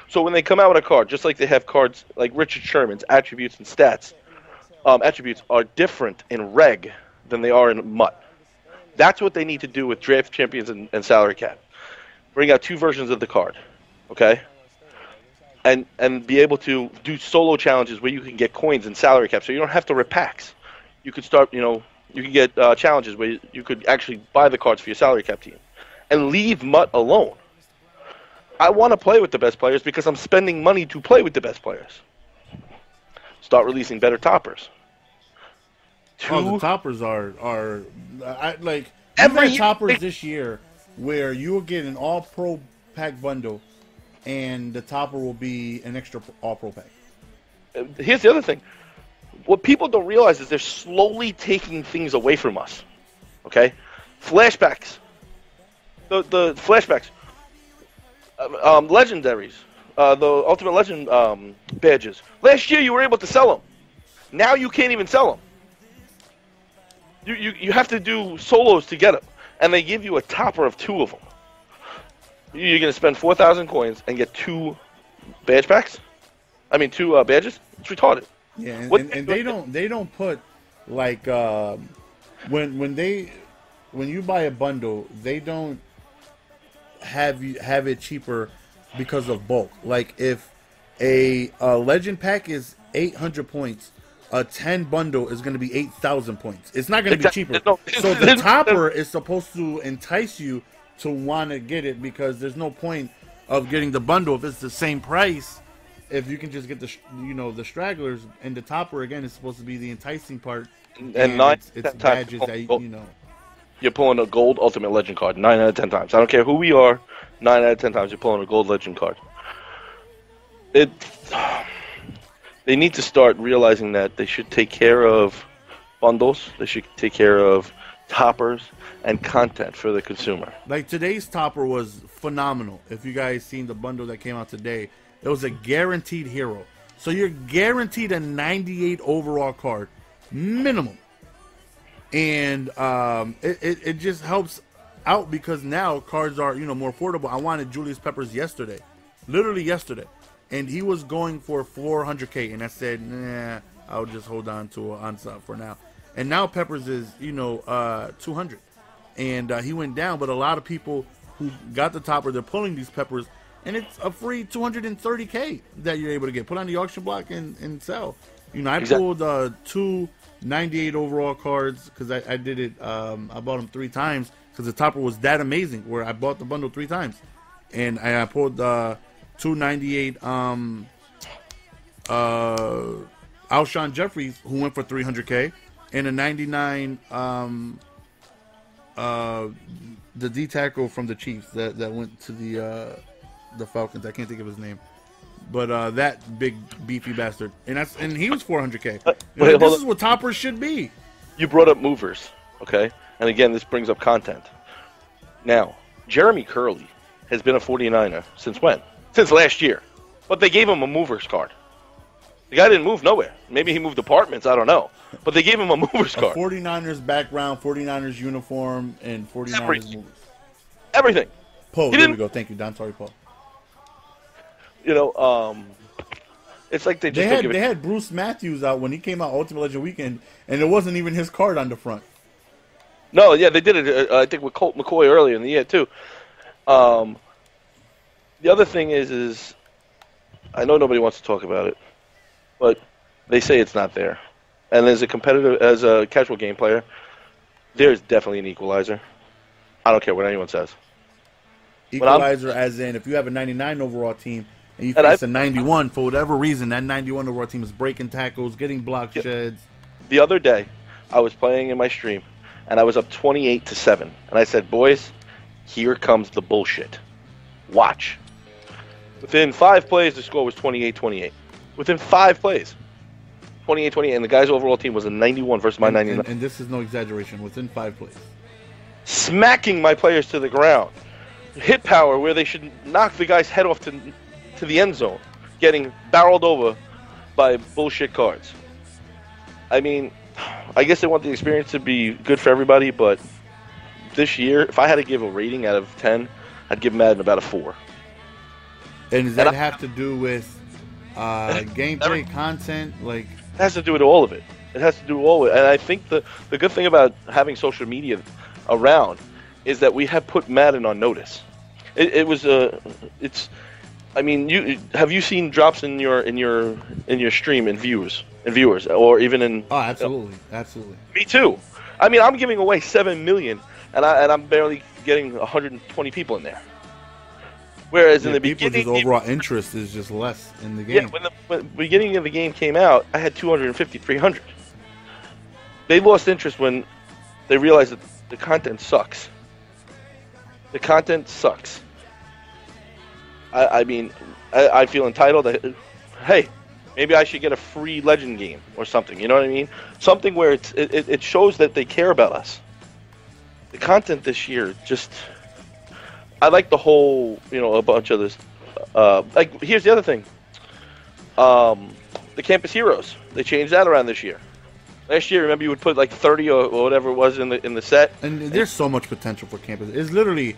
So when they come out with a card, just like they have cards like Richard Sherman's attributes and stats. Attributes are different in reg than they are in MUT. That's what they need to do with draft champions and salary cap. Bring out 2 versions of the card, okay? And be able to do solo challenges where you can get coins and salary cap, so you don't have to rip packs. You could start, you can get challenges where you could actually buy the cards for your salary cap team, and leave MUT alone. I want to play with the best players because I'm spending money to play with the best players. Start releasing better toppers. The toppers are like every toppers this year, where you'll get an all-pro pack bundle, and the topper will be an extra all-pro pack. here's the other thing. What people don't realize is they're slowly taking things away from us. Okay? Flashbacks. The flashbacks. Legendaries. The Ultimate Legend badges. Last year you were able to sell them. Now you can't even sell them. You have to do solos to get them. And they give you a topper of 2 of them. You're going to spend 4,000 coins and get 2 badge packs? I mean, 2 badges? It's retarded. Yeah, and they don't put like when you buy a bundle, they don't have it cheaper because of bulk. Like if a legend pack is 800 points, a 10 bundle is going to be 8,000 points. It's not going to be cheaper. So the topper is supposed to entice you to want to get it, because there's no point of getting the bundle if it's the same price. If you can just get the stragglers, and the topper again is supposed to be the enticing part, and it's badges that you're pulling a gold Ultimate Legend card 9 out of 10 times. I don't care who we are, 9 out of 10 times you're pulling a gold Legend card. They need to start realizing that they should take care of bundles. They should take care of toppers and content for the consumer. Like today's topper was phenomenal. If you guys seen the bundle that came out today. It was a guaranteed hero. So you're guaranteed a 98 overall card, minimum. And it just helps out because now cards are, more affordable. I wanted Julius Peppers yesterday. Literally yesterday. And he was going for 400K. And I said, nah, I'll just hold on to an Ansat for now. And now Peppers is, 200. And he went down. But a lot of people who got the topper, they're pulling these Peppers. And it's a free 230K that you're able to get. Put on the auction block and sell. I pulled 2 98 overall cards because I did it. I bought them 3 times because the topper was that amazing where I bought the bundle 3 times. And I pulled 2 98 Alshon Jeffries, who went for 300K, and a 99 the D-tackle from the Chiefs that went to the Falcons. I can't think of his name, but that big beefy bastard, and he was 400K. This is what toppers should be. You brought up movers, okay? And again, this brings up content. Now, Jeremy Curley has been a 49er since when? Since last year. But they gave him a movers card. The guy didn't move nowhere. Maybe he moved apartments, I don't know. But they gave him a movers card. 49ers background, 49ers uniform, and 49ers movers. Everything. Paul, there we go. Thank you, Don. Sorry, Paul. It's like they had Bruce Matthews out when he came out Ultimate Legend Weekend, and it wasn't even his card on the front. No, yeah, they did it. I think with Colt McCoy earlier in the year too. The other thing is I know nobody wants to talk about it, but they say it's not there. And as a casual game player, there's definitely an equalizer. I don't care what anyone says. Equalizer, as in if you have a 99 overall team and you face a 91, for whatever reason, that 91 overall team is breaking tackles, getting block sheds. The other day, I was playing in my stream, and I was up 28-7, and I said, "Boys, here comes the bullshit. Watch." Within 5 plays, the score was 28-28. Within 5 plays, 28-28, and the guy's overall team was a 91 versus my 99. And this is no exaggeration. Within 5 plays, smacking my players to the ground. Hit power where they should knock the guy's head off to the end zone, getting barreled over by bullshit cards. I mean, I guess they want the experience to be good for everybody, but this year, if I had to give a rating out of 10, I'd give Madden about a 4. And does that have to do with gameplay, content? Like, it has to do with all of it. It has to do with all of it. And I think the good thing about having social media around is that we have put Madden on notice. It's. I mean, have you seen drops in your stream in viewers, or even in? Oh, absolutely, absolutely. Me too. I mean, I'm giving away 7 million, and I'm barely getting 120 people in there. Whereas in the beginning, overall interest is just less in the game. Yeah, when the beginning of the game came out, I had 250, 300. They lost interest when they realized that the content sucks. The content sucks. I mean, I feel entitled. Hey, Maybe I should get a free Legend game or something. You know what I mean? Something where it shows that they care about us. The content this year just, I like the whole, a bunch of this. Like, here's the other thing. The Campus Heroes, they changed that around this year. Last year, remember, you would put like 30 or whatever it was in the set. And there's so much potential for Campus. It's literally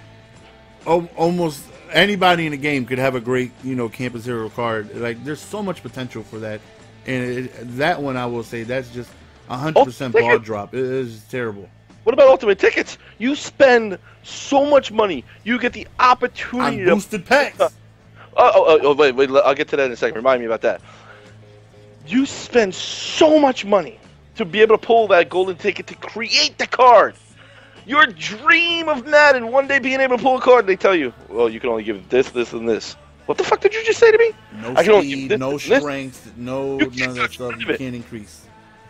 almost anybody in the game could have a great, Campus Hero card. Like, there's so much potential for that. And that one, I will say, that's just 100% ball drop. It is terrible. What about Ultimate Tickets? You spend so much money. You get the opportunity to boosted packs. Wait, I'll get to that in a second. Remind me about that. You spend so much money to be able to pull that golden ticket to create the card. Your dream of Madden, one day being able to pull a card, they tell you, well, you can only give this, this, and this. What the fuck did you just say to me? No speed, no strength, none of that stuff. You can't increase.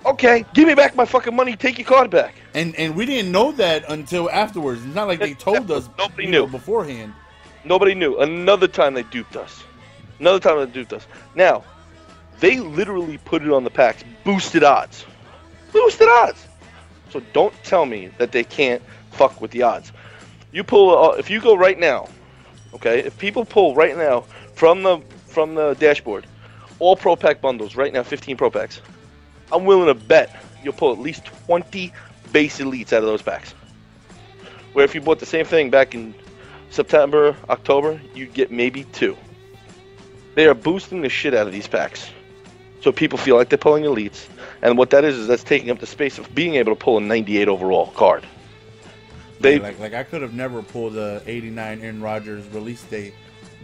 Okay, give me back my fucking money. Take your card back. And we didn't know that until afterwards. It's not like they told us. Nobody knew beforehand. Nobody knew. Another time they duped us. Now, they literally put it on the packs. Boosted odds. So don't tell me that they can't fuck with the odds. You pull if you go right now, okay? If people pull right now from the dashboard, all Pro Pack bundles right now, 15 Pro Packs. I'm willing to bet you'll pull at least 20 base elites out of those packs. Where if you bought the same thing back in September, October, you'd get maybe 2. They are boosting the shit out of these packs. So people feel like they're pulling elites. And what that is that's taking up the space of being able to pull a 98 overall card. Like I could have never pulled the 89 Aaron Rodgers release date.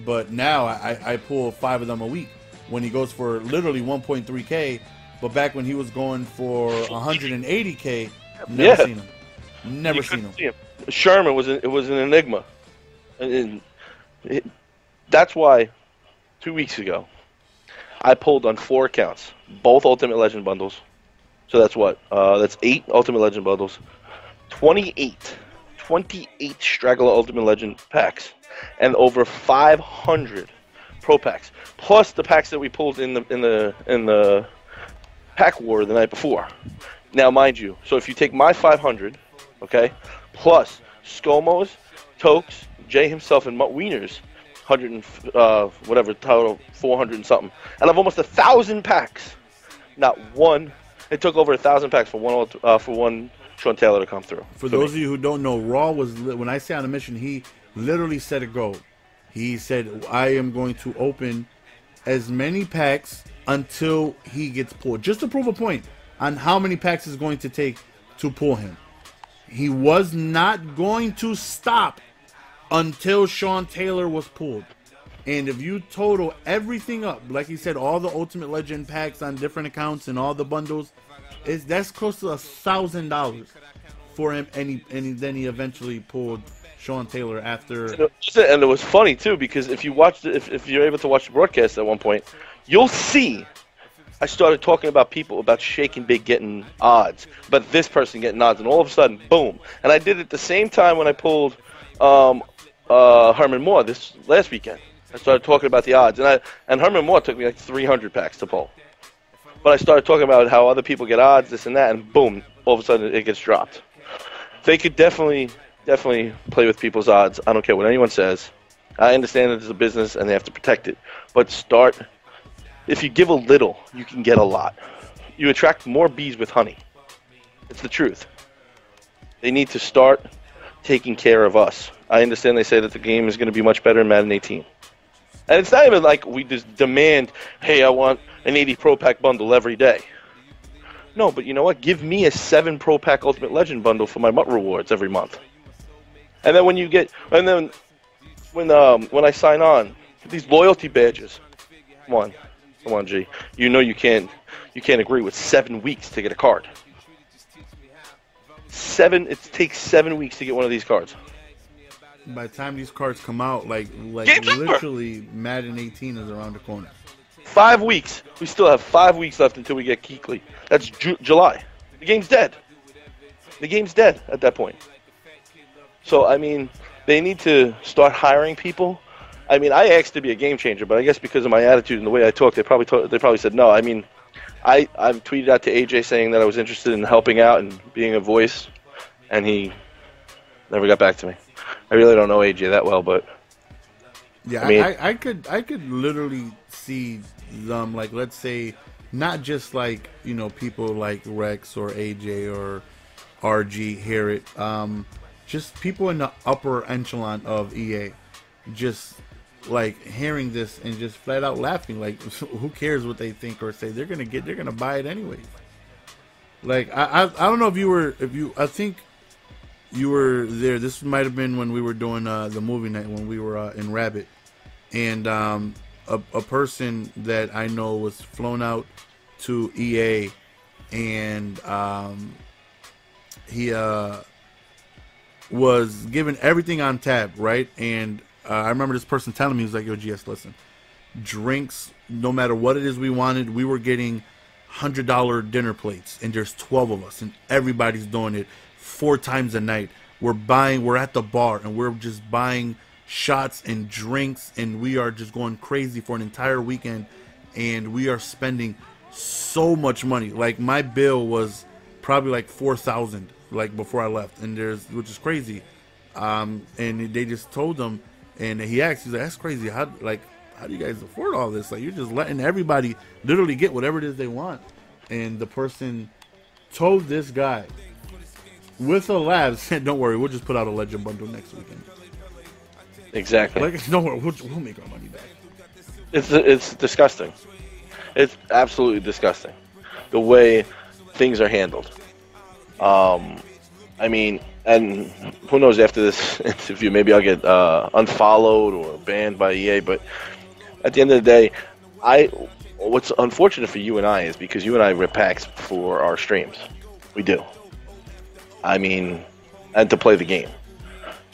But now I pull 5 of them a week. When he goes for literally 1.3K. But back when he was going for 180K, never seen him. Never seen him. Sherman was an enigma. That's why 2 weeks ago I pulled on 4 accounts, both Ultimate Legend bundles. So that's what? That's 8 Ultimate Legend bundles, 28 Straggler Ultimate Legend packs, and over 500 Pro Packs, plus the packs that we pulled in the Pack War the night before. Now, mind you, so if you take my 500, okay, plus ScoMo's, Tokes, Jay himself, and Mutt Wiener's 100 and whatever total, 400 and something, and I've almost 1,000 packs. Not one. It took over 1,000 packs for one Sean Taylor to come through. For those of you who don't know, Raw was, when I say on a mission, he literally set a goal. He said, I am going to open as many packs until he gets pulled, just to prove a point on how many packs is going to take to pull him. He was not going to stop until Sean Taylor was pulled. And if you total everything up, like he said, all the Ultimate Legend packs on different accounts and all the bundles, that's close to $1,000 for him. And then he eventually pulled Sean Taylor after. And it was funny too, because if you watched, if you're able to watch the broadcast at one point, you'll see I started talking about people about Shake and Big getting odds, but this person getting odds, and all of a sudden, boom! And I did it at the same time when I pulled Herman Moore this last weekend. I started talking about the odds, and Herman Moore took me like 300 packs to pull. But I started talking about how other people get odds, this and that, and boom! All of a sudden, it gets dropped. They could definitely play with people's odds. I don't care what anyone says. I understand that it's a business and they have to protect it, but start. If you give a little, you can get a lot. You attract more bees with honey. It's the truth. They need to start taking care of us. I understand they say that the game is going to be much better in Madden 18. And it's not even like we just demand, hey, I want an 80 Pro Pack bundle every day. No, but you know what? Give me a 7 Pro Pack Ultimate Legend bundle for my MUT rewards every month. And then when I sign on, these loyalty badges, come on, G. You know you can't agree with 7 weeks to get a card. It takes 7 weeks to get one of these cards. By the time these cards come out, like literally, Madden 18 is around the corner. 5 weeks. We still have 5 weeks left until we get Keekly. That's July. The game's dead. The game's dead at that point. So, I mean, they need to start hiring people I mean, I asked to be a game changer, but I guess because of my attitude and the way I talk, they probably said no. I mean, I've tweeted out to AJ saying that I was interested in helping out and being a voice, and he never got back to me. I really don't know AJ that well, but yeah, I mean, I could literally see them, like, let's say, not just like, you know, people like Rex or AJ or RG hear it, just people in the upper echelon of EA, just like hearing this and just flat out laughing, like, who cares what they think or say? They're gonna buy it anyway. Like, I don't know if I think you were there. This might have been when we were doing the movie night when we were in Rabbit, and a person that I know was flown out to EA, and he was given everything on tab, right? And I remember this person telling me, he was like, yo, GS, listen, drinks, no matter what it is we wanted, we were getting $100 dinner plates, and there's 12 of us, and everybody's doing it 4 times a night. We're at the bar, and we're just buying shots and drinks, and we are just going crazy for an entire weekend, and we are spending so much money. Like, my bill was probably like $4,000, like, before I left, and which is crazy. And they just told them, and he asked, he's like, that's crazy. How do you guys afford all this? Like, you're just letting everybody literally get whatever it is they want. And the person told this guy, with a laugh, said, don't worry, we'll just put out a Legend bundle next weekend. Exactly. Like, don't worry, we'll make our money back. It's disgusting. It's absolutely disgusting, the way things are handled. I mean, and who knows, after this interview, maybe I'll get unfollowed or banned by EA. But at the end of the day, what's unfortunate for you and I is because you and I rip packs for our streams. We do. I mean, and to play the game.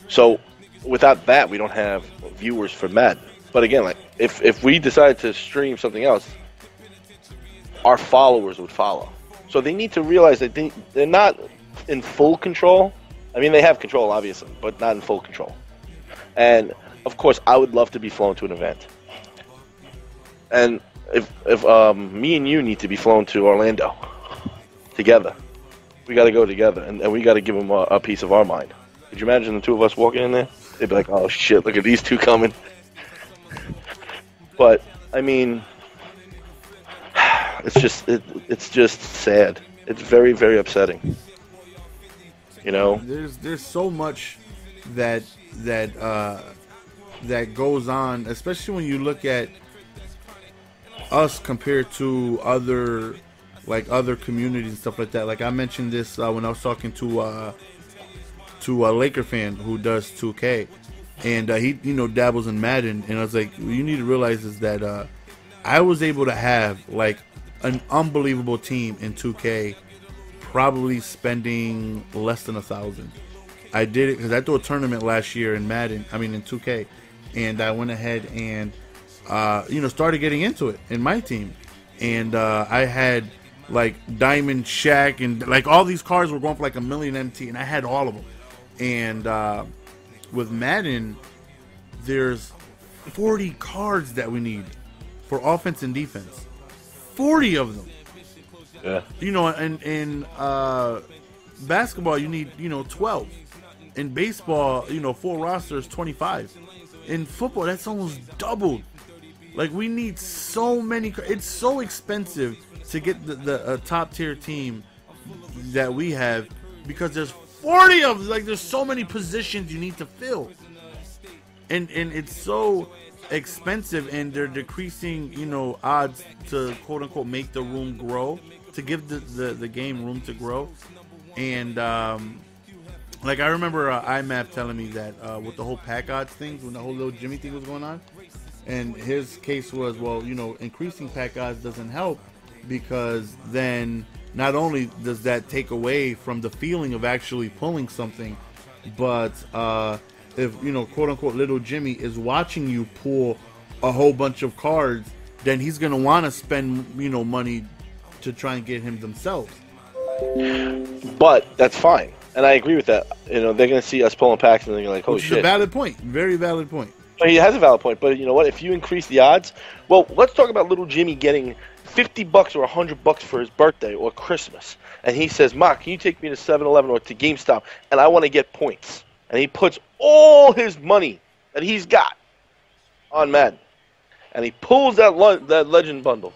So without that, we don't have viewers for Madden. But again, like, if we decided to stream something else, our followers would follow. So they need to realize that they're not in full control. I mean, they have control, obviously, but not in full control. And, of course, I would love to be flown to an event. And if me and you need to be flown to Orlando together, we got to go together, and we got to give them a piece of our mind. Could you imagine the two of us walking in there? They'd be like, oh, shit, look at these two coming. But, I mean, it's just sad. It's very, very upsetting. You know, there's so much that goes on, especially when you look at us compared to other communities and stuff like that. Like, I mentioned this when I was talking to a Laker fan who does 2K, and he dabbles in Madden, and I was like, what you need to realize is that I was able to have like an unbelievable team in 2K, probably spending less than $1,000. I did it because I threw a tournament last year in Madden, in 2K, and I went ahead and started getting into it in my team, and I had like Diamond Shaq, and like all these cars were going for like $1 million MT, and I had all of them. And with Madden, there's 40 cards that we need for offense and defense. 40 of them. Yeah. In basketball, you need 12. In baseball, full rosters 25. In football, that's almost doubled. Like, we need so many. It's so expensive to get the top tier team that we have because there's 40 of them. Like, there's so many positions you need to fill, and it's so expensive, and they're decreasing odds to quote unquote make the room grow, to give the game room to grow. And like, I remember IMAP telling me that with the whole pack odds things, when the whole little Jimmy thing was going on, and his case was, well, increasing pack odds doesn't help, because then not only does that take away from the feeling of actually pulling something, but if quote unquote little Jimmy is watching you pull a whole bunch of cards, then he's gonna want to spend money to try and get him themselves. But that's fine, and I agree with that. They're gonna see us pulling packs, and they're like, "Oh shit!" It's a valid point, very valid point. He has a valid point, but you know what? If you increase the odds, well, let's talk about little Jimmy getting $50 or $100 for his birthday or Christmas, and he says, "Ma, can you take me to 7-Eleven or to GameStop, and I want to get points?" And he puts all his money that he's got on Madden, and he pulls that Legend bundle,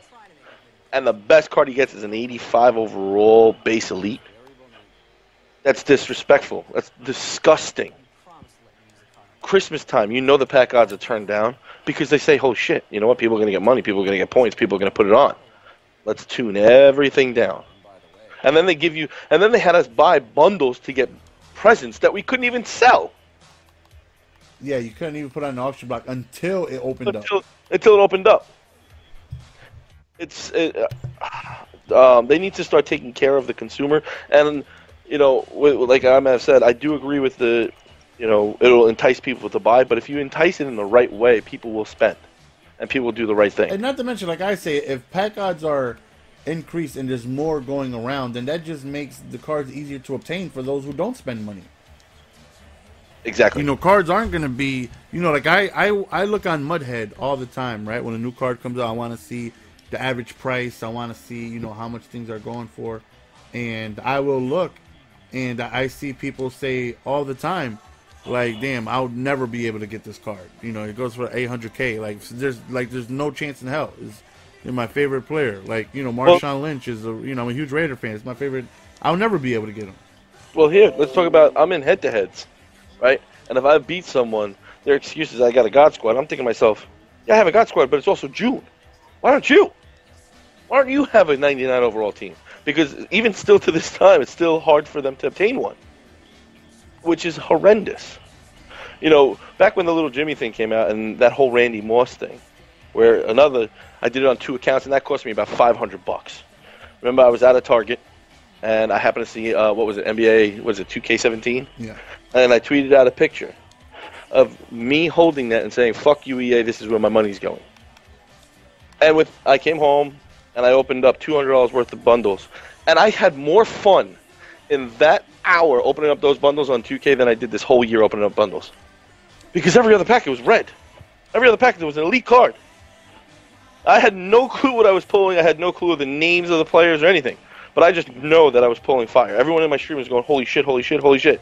and the best card he gets is an 85 overall base elite. That's disrespectful. That's disgusting. Christmas time, you know the pack odds are turned down because they say, "Oh shit, you know what? People are going to get money. People are going to get points. People are going to put it on. Let's tune everything down." And then they had us buy bundles to get presents that we couldn't even sell. Yeah, you couldn't even put on an auction block until it opened up. Until it opened up. They need to start taking care of the consumer, and you know, like I have said, I do agree with the. You know, it'll entice people to buy, but if you entice it in the right way, people will spend, and people will do the right thing. And not to mention, like I say, if pack odds are increased and there's more going around, then that just makes the cards easier to obtain for those who don't spend money. Exactly. You know, cards aren't going to be, you know, like I look on Mudhead all the time, right? When a new card comes out, I want to see the average price. I want to see, you know, how much things are going for. And I will look, and I see people say all the time, like, damn, I'll never be able to get this card. You know, it goes for 800K. There's no chance in hell. It's my favorite player. Like, you know, Marshawn Lynch is I'm a huge Raider fan. It's my favorite. I'll never be able to get him. Well, here, let's talk about, I'm in head-to-heads, right? And if I beat someone, their excuse is I got a God Squad. I'm thinking to myself, yeah, I have a God Squad, but it's also June. Why don't you? Why don't you have a 99 overall team? Because even still to this time, it's still hard for them to obtain one, which is horrendous. You know, back when the little Jimmy thing came out and that whole Randy Moss thing, where I did it on 2 accounts, and that cost me about $500. Remember, I was at a Target, and I happened to see, what was it, NBA, was it 2K17? Yeah. And I tweeted out a picture of me holding that and saying, "Fuck you, EA, this is where my money's going." And I came home, and I opened up $200 worth of bundles, and I had more fun in that hour opening up those bundles on 2K than I did this whole year opening up bundles. Because every other packet was red. Every other packet was an elite card. I had no clue what I was pulling. I had no clue of the names of the players or anything. But I just know that I was pulling fire. Everyone in my stream was going, "Holy shit, holy shit, holy shit."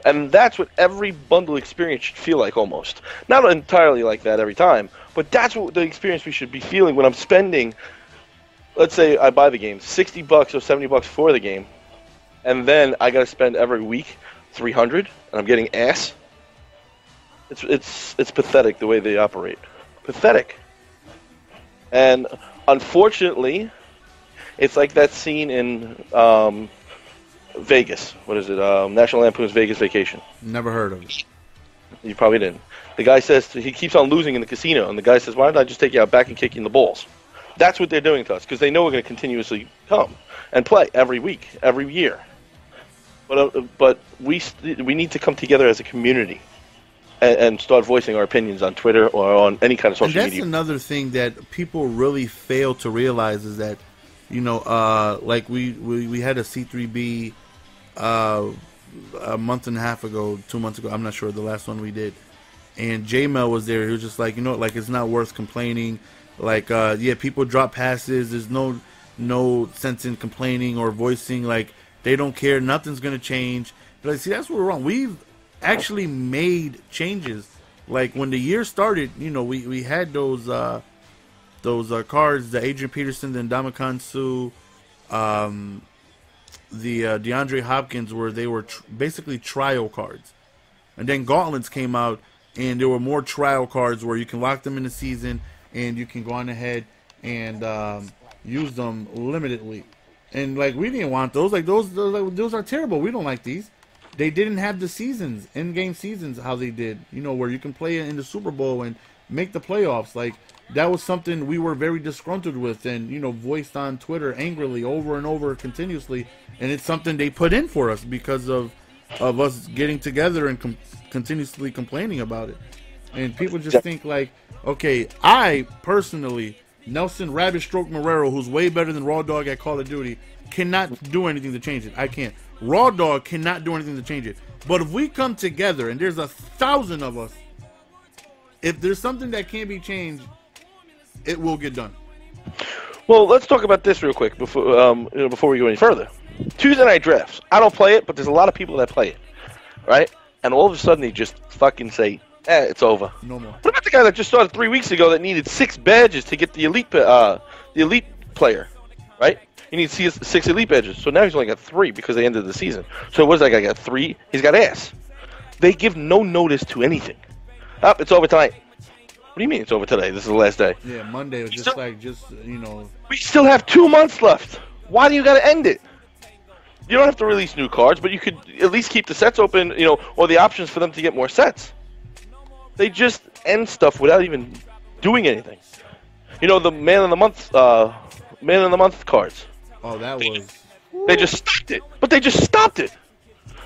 And that's what every bundle experience should feel like almost. Not entirely like that every time, but that's what the experience we should be feeling when I'm spending, let's say I buy the game, $60 or $70 for the game, and then I got to spend every week $300, and I'm getting ass. It's pathetic the way they operate. Pathetic. And unfortunately, it's like that scene in Vegas. What is it? National Lampoon's Vegas Vacation. Never heard of it. You probably didn't. The guy says he keeps on losing in the casino, and the guy says, "Why don't I just take you out back and kick you in the balls?" That's what they're doing to us because they know we're going to continuously come and play every week, every year. But we need to come together as a community and start voicing our opinions on Twitter or on any kind of social media. And that's another thing that people really fail to realize is that, you know, like we had a C3B a month and a half ago, 2 months ago. I'm not sure the last one we did. And J-Mel was there. He was just like, you know, like it's not worth complaining. Like, yeah, people drop passes. There's no sense in complaining or voicing. Like, they don't care. Nothing's going to change. But like, see, that's what we're wrong. We've actually made changes. Like, when the year started, you know, we had those cards, the Adrian Peterson, the Ndamukong Suh, the DeAndre Hopkins, where they were basically trial cards. And then Gauntlets came out, and there were more trial cards where you can lock them in the season, and you can go on ahead and use them limitedly. And like, we didn't want those. Like, those are terrible. We don't like these. They didn't have the seasons, in-game seasons, how they did. You know, where you can play in the Super Bowl and make the playoffs. Like, that was something we were very disgruntled with, and you know, voiced on Twitter angrily over and over continuously. And it's something they put in for us because of us getting together and continuously complaining about it. And people just think like, okay, I personally, Nelson Rabbit Stroke Marrero, who's way better than RawDawg at Call of Duty, cannot do anything to change it. I can't. RawDawg cannot do anything to change it. But if we come together, and there's 1,000 of us, if there's something that can't be changed, it will get done. Well, let's talk about this real quick before we go any further. Tuesday night drafts. I don't play it, but there's a lot of people that play it, right? And all of a sudden they just fucking say, it's over. No more. What about the guy that just started 3 weeks ago that needed 6 badges to get the elite player, right? He needs 6 elite badges. So now he's only got 3 because they ended the season. So what is that guy got 3? He's got ass. They give no notice to anything. It's over tonight. What do you mean it's over today? This is the last day. Yeah, Monday was just We still have 2 months left. Why do you got to end it? You don't have to release new cards, but you could at least keep the sets open, or the options for them to get more sets. They just end stuff without even doing anything. The Man of the Month cards. Oh, that was. They just stopped it. But they just stopped it.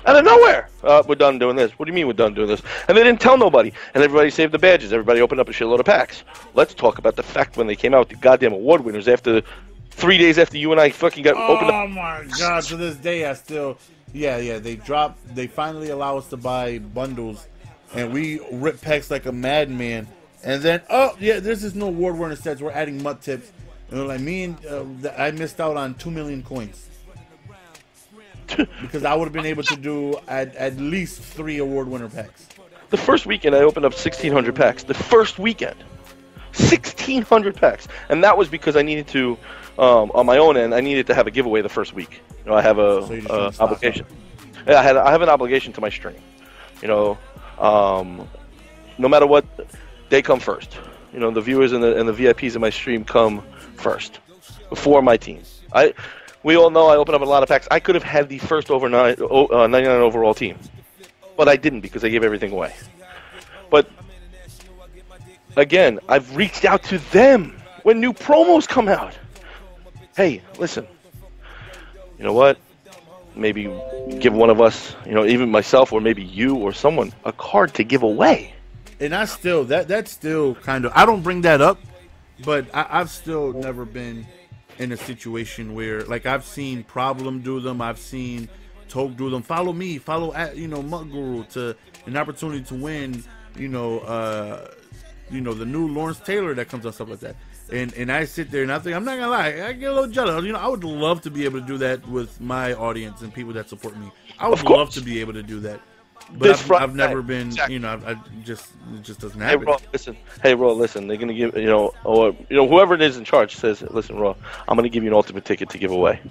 Out of nowhere. We're done doing this. What do you mean we're done doing this? And they didn't tell nobody. And everybody saved the badges. Everybody opened up a shitload of packs. Let's talk about the fact when they came out with the goddamn award winners after 3 days after you and I fucking got opened up. Oh my god, to this day I still. Yeah, they finally allow us to buy bundles. And we rip packs like a madman. And then, this is no award winner sets. We're adding MUT tips. And I missed out on 2 million coins. Because I would have been able to do at least 3 award winner packs. The first weekend I opened up 1,600 packs. The first weekend. 1,600 packs. And that was because I needed to, on my own end, I needed to have a giveaway the first week. I have a obligation. Yeah, I have an obligation to my stream. No matter what, they come first. The viewers and the VIPs in my stream come first before my team. We all know I open up a lot of packs. I could have had the first 99 overall team, but I didn't because I gave everything away. But again, I've reached out to them when new promos come out. Hey, listen. You know what? Maybe give one of us, even myself or maybe you or someone, a card to give away. And that's still kind of, I don't bring that up, but I've still never been in a situation where, like, I've seen Problem do them, I've seen Toke do them. Follow me, follow MUT Guru to an opportunity to win, the new Lawrence Taylor that comes out, stuff like that. And I sit there and I think, I'm not gonna lie, I get a little jealous. I would love to be able to do that with my audience and people that support me. I would love to be able to do that. But I've never been, exactly. It just doesn't happen. Hey, Raw, listen. They're gonna give, whoever it is in charge says, listen, Raw, I'm gonna give you an ultimate ticket to give away.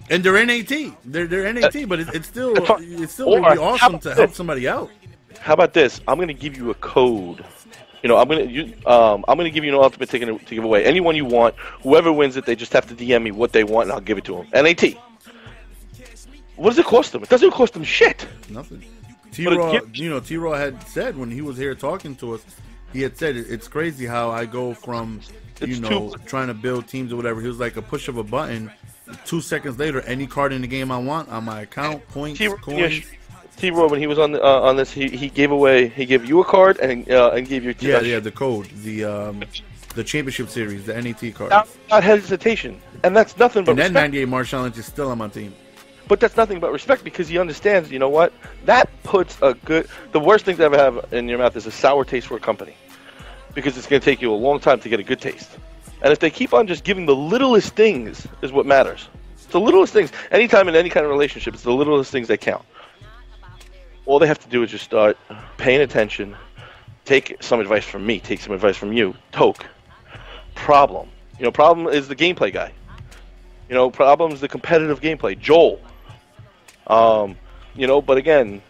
And they're NAT. They're NAT, but it's still would be awesome to help somebody out. How about this? I'm gonna give you a code. I'm gonna give you an ultimate ticket to give away. Anyone you want, whoever wins it, they just have to DM me what they want, and I'll give it to them. NAT. What does it cost them? It doesn't cost them shit. Nothing. T-Raw had said when he was here talking to us, he had said it's crazy how I go from trying to build teams or whatever. He was like a push of a button. 2 seconds later, any card in the game I want on my account, points, coins. T-Raw, when he was on this, he gave you a card and gave you the code, the championship series, the NAT card. Not hesitation, and that's nothing but. And that 98 March challenge is still on my team. But that's nothing but respect because he understands, what? That puts the worst thing to ever have in your mouth is a sour taste for a company. Because it's going to take you a long time to get a good taste. And if they keep on just giving the littlest things is what matters. It's the littlest things. Anytime in any kind of relationship, it's the littlest things that count. All they have to do is just start paying attention, take some advice from me, take some advice from you, Toke. Problem. Problem is the gameplay guy. Problem is the competitive gameplay, Joel. But again,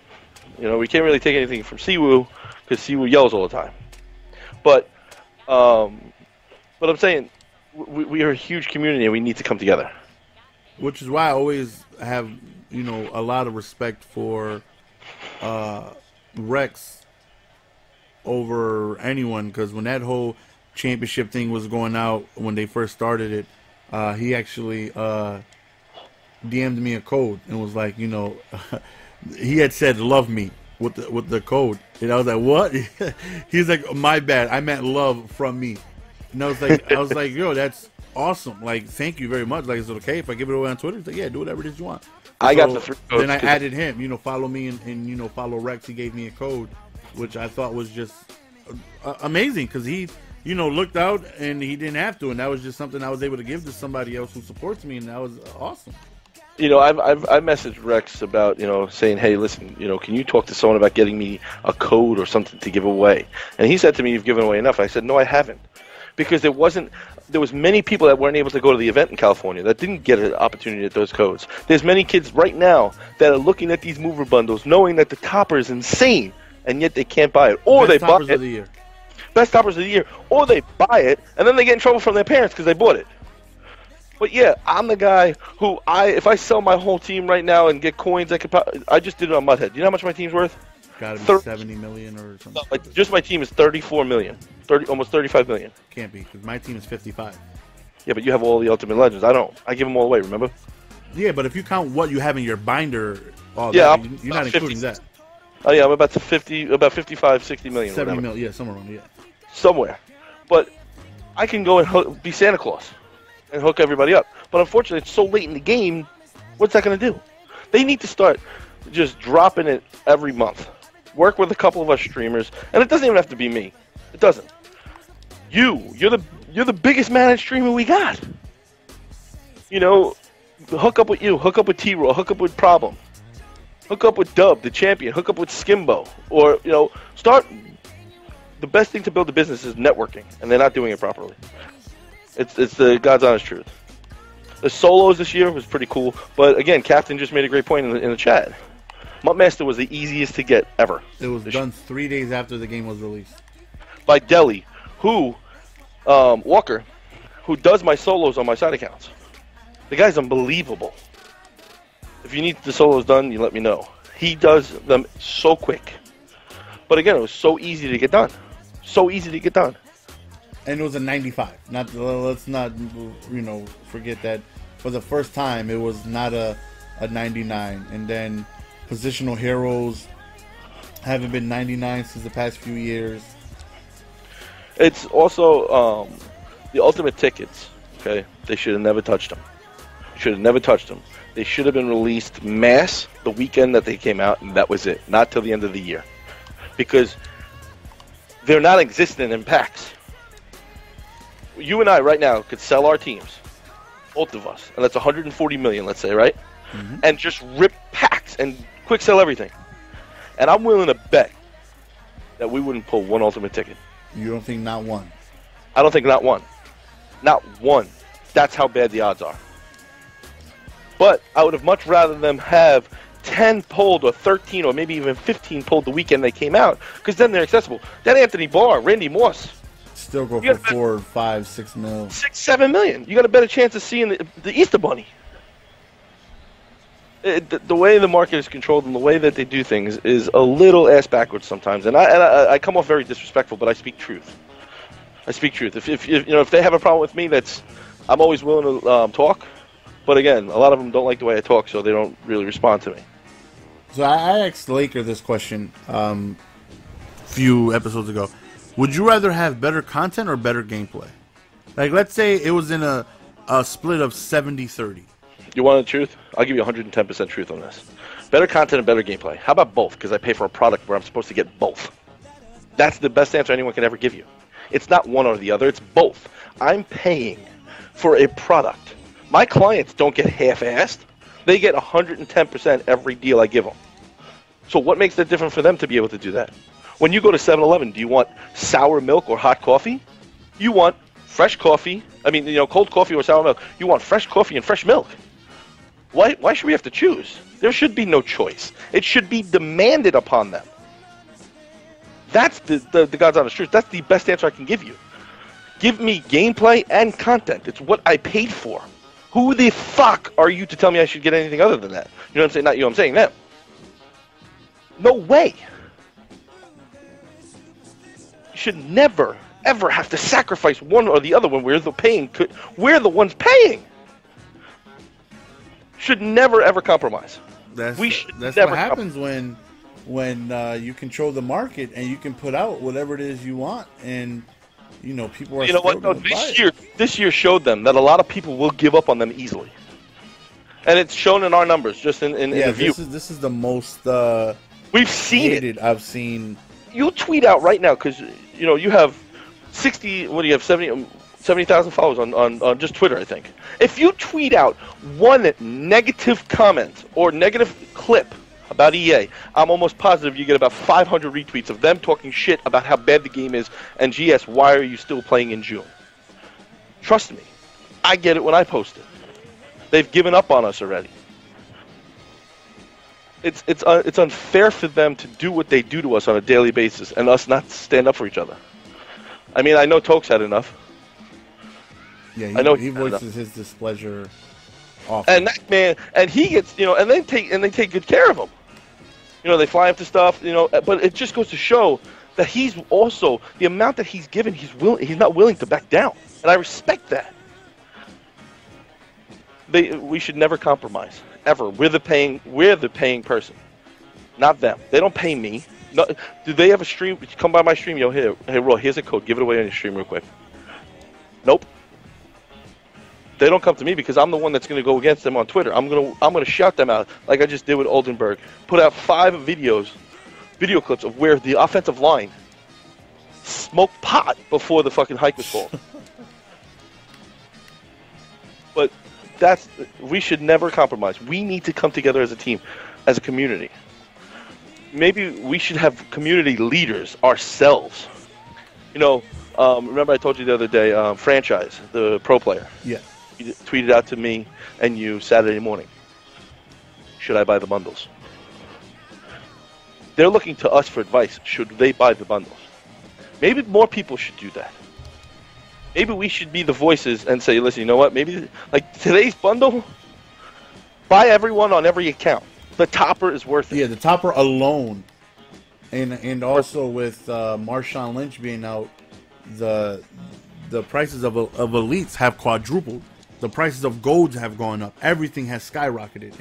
we can't really take anything from Siwoo because Siwoo yells all the time. But I'm saying we are a huge community and we need to come together. Which is why I always have, a lot of respect for Rex over anyone, because when that whole championship thing was going out when they first started it, he actually DM'd me a code and was like, he had said "love me" with the code, and I was like, what? He's like, my bad, I meant love from me. And I was like, yo, that's awesome. Like, thank you very much. Like, is it okay if I give it away on Twitter? He's like, yeah, do whatever it is you want. I got the 3 codes. Then I added him. Follow me and follow Rex. He gave me a code, which I thought was just amazing because he, looked out and he didn't have to, and that was just something I was able to give to somebody else who supports me, and that was awesome. I've messaged Rex about, saying, hey, listen, can you talk to someone about getting me a code or something to give away? And he said to me, you've given away enough. I said, no, I haven't. Because there was many people that weren't able to go to the event in California that didn't get an opportunity at those codes. There's many kids right now that are looking at these mover bundles knowing that the topper is insane, and yet they can't buy it. Or Best they buy toppers it. Of the year. Best toppers of the year. Or they buy it, and then they get in trouble from their parents because they bought it. But yeah, I'm the guy who if I sell my whole team right now and get coins, I just did it on Mudhead. Do you know how much my team's worth? Got to be 70 million or something. Like just my team is 34 million, almost 35 million. Can't be because my team is 55. Yeah, but you have all the Ultimate Legends. I don't. I give them all away. Remember? Yeah, but if you count what you have in your binder, you're not including that. Oh yeah, I'm about 55, 60 million. 70 million, yeah, somewhere around, yeah. Somewhere, but I can go and be Santa Claus and hook everybody up. But unfortunately, it's so late in the game. What's that going to do? They need to start just dropping it every month. Work with a couple of us streamers, and it doesn't even have to be me. It doesn't. You're the biggest Madden streamer we got. Hook up with you. Hook up with T-Raw. Hook up with Problem. Hook up with Dub, the champion. Hook up with Skimbo. Or start. The best thing to build a business is networking, and they're not doing it properly. It's the God's honest truth. The solos this year was pretty cool, but again, Captain just made a great point in the chat. Mutt Master was the easiest to get ever. It was done 3 days after the game was released. By Deli, Walker, who does my solos on my side accounts. The guy's unbelievable. If you need the solos done, you let me know. He does them so quick. But again, it was so easy to get done. So easy to get done. And it was a 95. Let's not forget that for the first time it was not a 99. And then positional heroes haven't been 99 since the past few years. It's also the ultimate tickets. Okay, they should have never touched them. They should have been released mass the weekend that they came out, and that was it. Not till the end of the year, because they're not existent in packs. You and I right now could sell our teams, both of us, and that's 140 million, let's say, right? Mm-hmm. And just rip packs and quick sell everything. And I'm willing to bet that we wouldn't pull one ultimate ticket. You don't think not one? I don't think not one. Not one. That's how bad the odds are. But I would have much rather them have 10 pulled or 13 or maybe even 15 pulled the weekend they came out, because then they're accessible. That Anthony Barr, Randy Moss. Still go for 4, 5, 6 mil. 6, 7 million. You got a better chance of seeing the Easter Bunny. The way the market is controlled and the way that they do things is a little ass backwards sometimes. And I come off very disrespectful, but I speak truth. I speak truth. If they have a problem with me, I'm always willing to talk. But again, a lot of them don't like the way I talk, so they don't really respond to me. So I asked Laker this question a few episodes ago. Would you rather have better content or better gameplay? Like, let's say it was in a split of 70-30. You want the truth? I'll give you 110% truth on this. Better content and better gameplay. How about both? Because I pay for a product where I'm supposed to get both. That's the best answer anyone can ever give you. It's not one or the other. It's both. I'm paying for a product. My clients don't get half-assed. They get 110% every deal I give them. So what makes it different for them to be able to do that? When you go to 7-Eleven, do you want sour milk or hot coffee? You want fresh coffee. Cold coffee or sour milk. You want fresh coffee and fresh milk. Why should we have to choose? There should be no choice. It should be demanded upon them. That's the God's honest truth. That's the best answer I can give you. Give me gameplay and content. It's what I paid for. Who the fuck are you to tell me I should get anything other than that? You know what I'm saying? Not you, I'm saying them. No way. You should never, ever have to sacrifice one or the other when we're the ones paying. Should never, ever compromise. That's what happens when you control the market and you can put out whatever it is you want, and people are. You know what? No, this year showed them that a lot of people will give up on them easily, and it's shown in our numbers. Just in the view. This is the most we've seen hated I've seen you tweet out right now, because you have 60. What do you have? 70,000 followers on just Twitter, I think. If you tweet out one negative comment or negative clip about EA, I'm almost positive you get about 500 retweets of them talking shit about how bad the game is, and GS, why are you still playing in June? Trust me, I get it when I post it. They've given up on us already. It's unfair for them to do what they do to us on a daily basis and us not stand up for each other. I mean, I know Tokes had enough. Yeah, I know he voices his displeasure often. And that man, and he gets, and they take good care of him. They fly him to stuff, but it just goes to show that he's also, the amount that he's given, he's not willing to back down. And I respect that. We should never compromise, ever. We're the paying person, not them. They don't pay me. No, do they have a stream? Come by my stream, hey, Raw, here's a code. Give it away on your stream real quick. Nope. They don't come to me because I'm the one that's going to go against them on Twitter. I'm gonna shout them out like I just did with Oldenburg. Put out 5 video clips of where the offensive line smoked pot before the fucking hike was called. But we should never compromise. We need to come together as a team, as a community. Maybe we should have community leaders ourselves. Remember I told you the other day, Franchise, the pro player. Yeah. He tweeted out to me and you Saturday morning, should I buy the bundles? They're looking to us for advice. Should they buy the bundles? Maybe more people should do that. Maybe we should be the voices and say, listen, you know what? Maybe, like today's bundle, buy everyone on every account. The topper is worth it. Yeah, the topper alone. And also with Marshawn Lynch being out, the prices of elites have quadrupled. The prices of golds have gone up. Everything has skyrocketed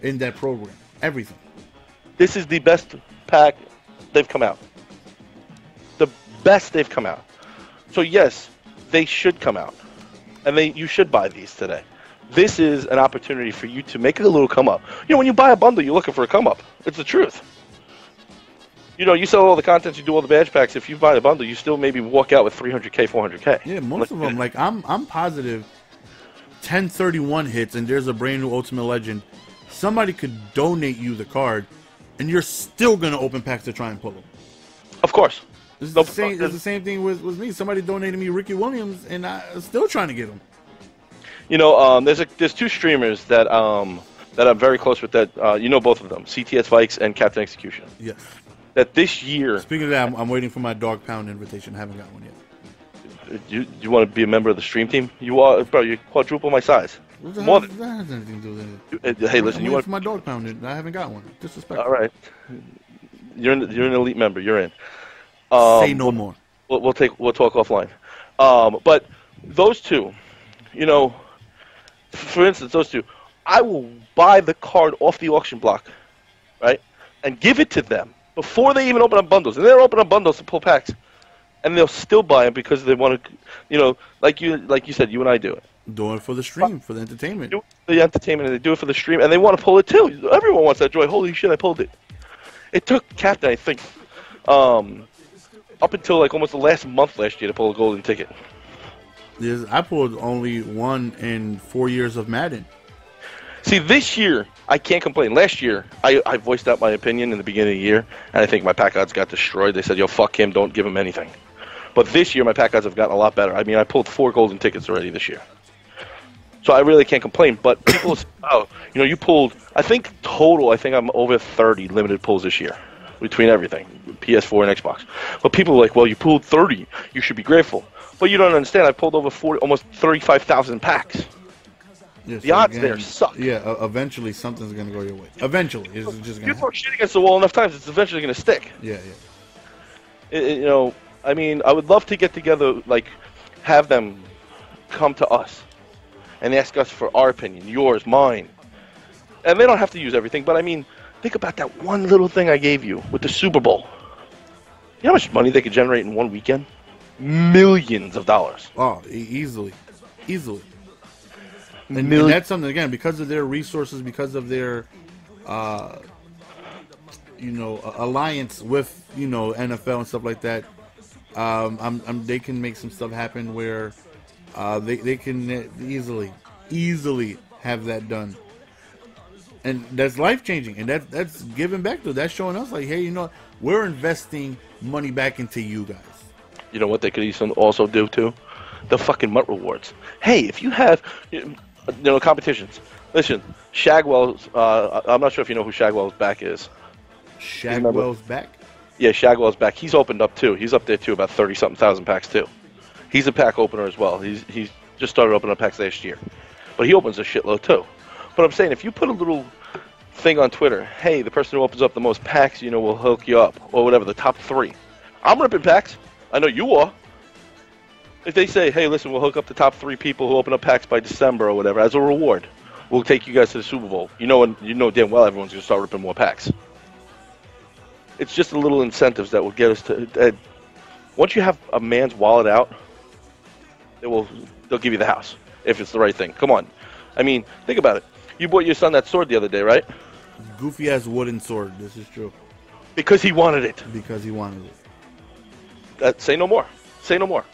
in that program. Everything. This is the best pack they've come out. The best they've come out. So yes, they should come out, and you should buy these today. This is an opportunity for you to make a little come up. When you buy a bundle, you're looking for a come up. It's the truth. You sell all the content, you do all the badge packs. If you buy the bundle, you still maybe walk out with 300K, 400K. Yeah, most of them. Like I'm positive 1031 hits, and there's a brand new Ultimate Legend. Somebody could donate you the card, and you're still gonna open packs to try and pull them. Of course. It's the same thing with me. Somebody donated me Ricky Williams, and I'm still trying to get him. There's 2 streamers that I'm very close with. That both of them, CTS Vikes and Captain Execution. Yes. That this year. Speaking of that, I'm waiting for my Dog Pound invitation. I haven't got one yet. You want to be a member of the stream team? You are, bro. You quadruple my size. That has anything to do with it. Hey, listen. You want for my Dog Pound? I haven't got one. Disrespectful. All right. You're an elite member. You're in. Say no more. We'll talk offline. But those 2, for instance, those 2, I will buy the card off the auction block, right, and give it to them before they even open up bundles. And they'll open up bundles to pull packs, and they'll still buy them because they want to, like you said, you and I do it. Do it for the stream, for the entertainment. Do the entertainment, and they do it for the stream, and they want to pull it too. Everyone wants that joy. Holy shit, I pulled it. It took Captain, I think, up until like almost the last month last year to pull a golden ticket. Yes, I pulled only one in 4 years of Madden. See, this year, I can't complain. Last year, I voiced out my opinion in the beginning of the year, and I think my pack odds got destroyed. They said, yo, fuck him, don't give him anything. But this year, my pack odds have gotten a lot better. I mean, I pulled 4 golden tickets already this year. So I really can't complain. But people say, oh, you pulled, I think I'm over 30 limited pulls this year between everything, PS4 and Xbox. But people are like, well, you pulled 30. You should be grateful. But you don't understand. I pulled over 40, almost 35,000 packs. Yeah, the odds there suck. Yeah, eventually something's going to go your way. Eventually. It's just going to throw shit against the wall enough times, it's eventually going to stick. Yeah. I mean, I would love to get together, like, have them come to us and ask us for our opinion, yours, mine. And they don't have to use everything, but I mean, think about that one little thing I gave you with the Super Bowl. You know how much money they could generate in one weekend? Millions of dollars. Oh, easily. And that's something, again, because of their resources, because of their, alliance with NFL and stuff like that. They can make some stuff happen where they can easily have that done, and that's life changing, and that's giving back to. That's showing us like, hey, we're investing money back into you guys. You know what they could also do too? The fucking MUT rewards. Hey, if you have competitions. Listen, Shagwell's. I'm not sure if you know who Shagwell's back is. Shagwell's back? Yeah, Shagwell's back. He's opened up too. He's up there too, about 30-something thousand packs too. He's a pack opener as well. He's just started opening up packs last year, but he opens a shitload too. But I'm saying, if you put a little thing on Twitter, hey, the person who opens up the most packs, will hook you up, or whatever, the top 3. I'm ripping packs. I know you are. If they say, hey, listen, we'll hook up the top 3 people who open up packs by December or whatever as a reward, we'll take you guys to the Super Bowl. You know damn well everyone's going to start ripping more packs. It's just the little incentives that will get us to. Once you have a man's wallet out, they'll give you the house if it's the right thing. Come on, I mean, think about it. You bought your son that sword the other day, right? Goofy ass wooden sword. This is true. Because he wanted it. Say no more. Say no more.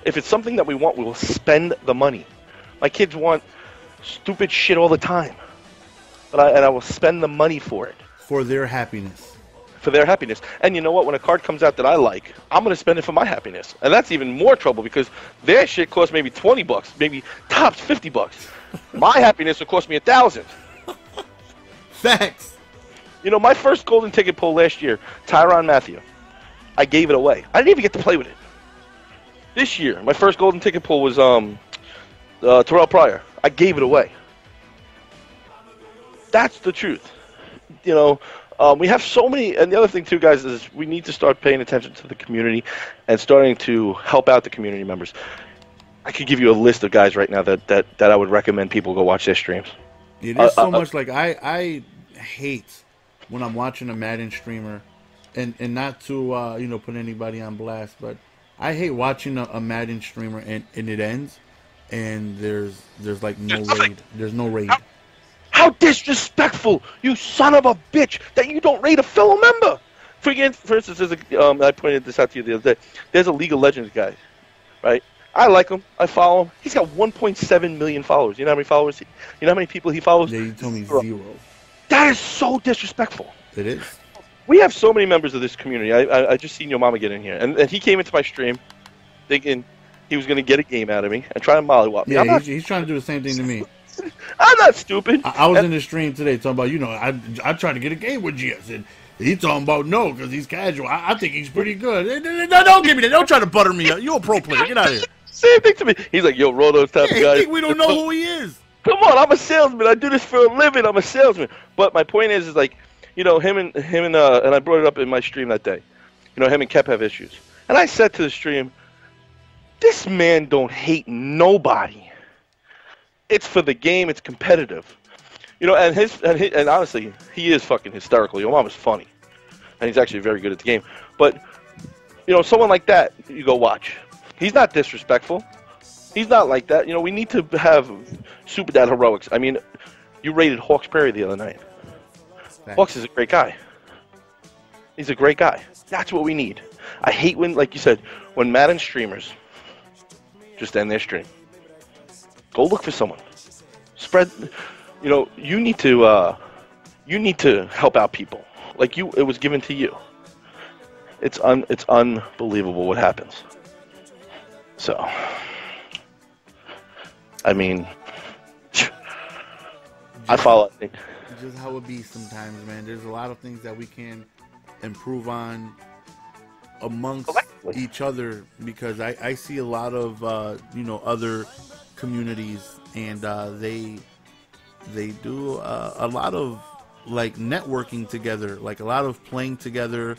If it's something that we want, we will spend the money. My kids want stupid shit all the time, but I will spend the money for it. For their happiness. For their happiness. And you know what? When a card comes out that I like, I'm going to spend it for my happiness. And that's even more trouble because their shit costs maybe $20, maybe tops $50. My happiness will cost me $1,000. Facts. My first golden ticket pull last year, Tyrann Mathieu, I gave it away. I didn't even get to play with it. This year, my first golden ticket pull was Terrell Pryor. I gave it away. That's the truth. We have so many, and the other thing too, guys, is we need to start paying attention to the community and starting to help out the community members. I could give you a list of guys right now that I would recommend people go watch their streams. It is so much like I hate when I'm watching a Madden streamer, and not to put anybody on blast, but I hate watching a Madden streamer and it ends and there's like no raid. There's no raid. How disrespectful, you son of a bitch, that you don't raid a fellow member. For instance, I pointed this out to you the other day. There's a League of Legends guy, right? I like him. I follow him. He's got 1.7 million followers. You know how many followers? You know how many people he follows? Yeah, you told me 0. That is so disrespectful. It is. We have so many members of this community. I just seen your mama get in here, and he came into my stream thinking he was going to get a game out of me and try to mollywop me. Yeah, he's trying to do the same thing to me. I'm not stupid. I was in the stream today talking about, I tried to get a game with GS, and he's talking about no, because he's casual. I think he's pretty good. No, don't give me that. Don't try to butter me up. You're a pro player. Get out of here. Same thing to me. He's like, yo, Rodo's type of guy. We don't know who he is. Come on, I'm a salesman. I do this for a living. I'm a salesman. But my point is like, him and I brought it up in my stream that day. Him and Kep have issues. And I said to the stream, this man don't hate nobody. It's for the game. It's competitive. And honestly, he is fucking hysterical. Your mom is funny. And he's actually very good at the game. But, someone like that, you go watch. He's not disrespectful. He's not like that. We need to have Super Dad heroics. I mean, you rated Hawks Prairie the other night. Thanks. Hawks is a great guy. He's a great guy. That's what we need. I hate when, like you said, when Madden streamers just end their stream. Go look for someone. Spread. You need to help out people. Like it was given to you. It's unbelievable what happens. So, I mean, I follow. Just how it be sometimes, man. There's a lot of things that we can improve on amongst each other, because I see a lot of other communities, and they do a lot of like networking together, like a lot of playing together.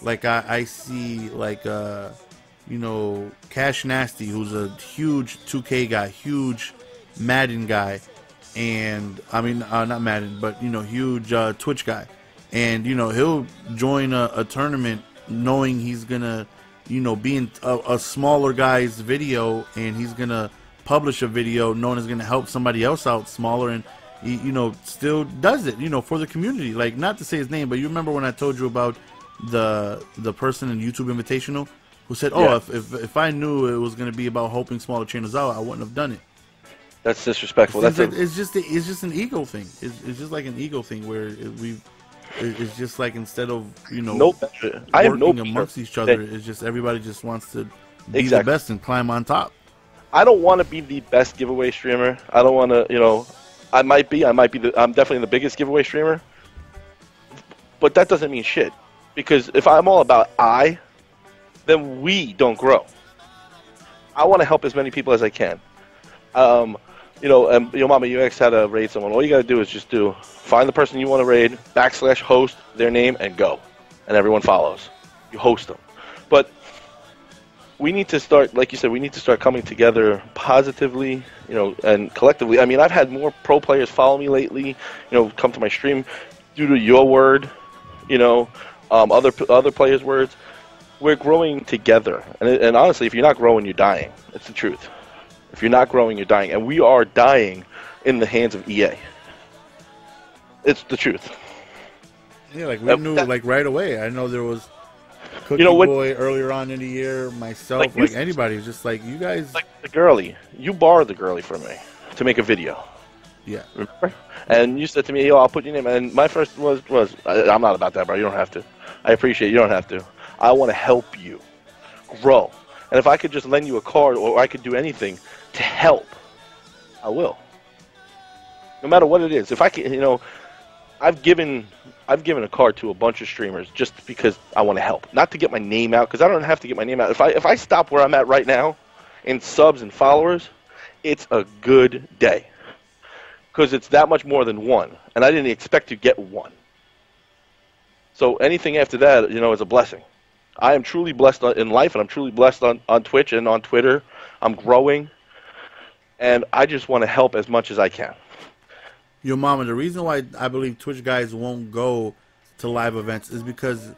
Like I see like Cash Nasty, who's a huge 2K guy, huge Madden guy, and I mean not Madden, but huge Twitch guy, and he'll join a tournament knowing he's gonna be in a smaller guy's video, and he's gonna publish a video knowing it's gonna help somebody else out smaller, and he, still does it, for the community. Like, not to say his name, but you remember when I told you about the person in YouTube Invitational who said, "Oh, yeah. if I knew it was going to be about helping smaller channels out, I wouldn't have done it." That's disrespectful. It's just an ego thing. It's just like an ego thing where it's just like instead of working amongst each other, it's just everybody just wants to be the best and climb on top. I don't want to be the best giveaway streamer. I don't want to, I might be. I'm definitely the biggest giveaway streamer. But that doesn't mean shit, because if I'm all about then we don't grow. I want to help as many people as I can. Your Mama UX had to raid someone. All you got to do is just find the person you want to raid, /host their name, and go. And everyone follows. You host them. But we need to start, like you said, we need to start coming together positively, and collectively. I mean, I've had more pro players follow me lately, come to my stream due to your word, other players' words. We're growing together. And honestly, if you're not growing, you're dying. It's the truth. If you're not growing, you're dying. And we are dying in the hands of EA. It's the truth. Yeah, like we knew right away. I know there was Cookie Boy earlier on in the year, myself, like anybody was just like, you guys... Like the girlie. You borrowed the girlie from me to make a video. Yeah. Remember? And you said to me, I'll put your name. And my first was I'm not about that, bro. You don't have to. I appreciate it. You don't have to. I want to help you grow. And if I could just lend you a card or I could do anything to help, I will. No matter what it is. If I can, I've given a card to a bunch of streamers just because I want to help, not to get my name out, because I don't have to get my name out. If I stop where I'm at right now in subs and followers, it's a good day, because it's that much more than one, and I didn't expect to get one. So anything after that, is a blessing. I am truly blessed in life, and I'm truly blessed on Twitch and on Twitter. I'm growing, and I just want to help as much as I can. Yo, Mama, the reason why I believe Twitch guys won't go to live events is because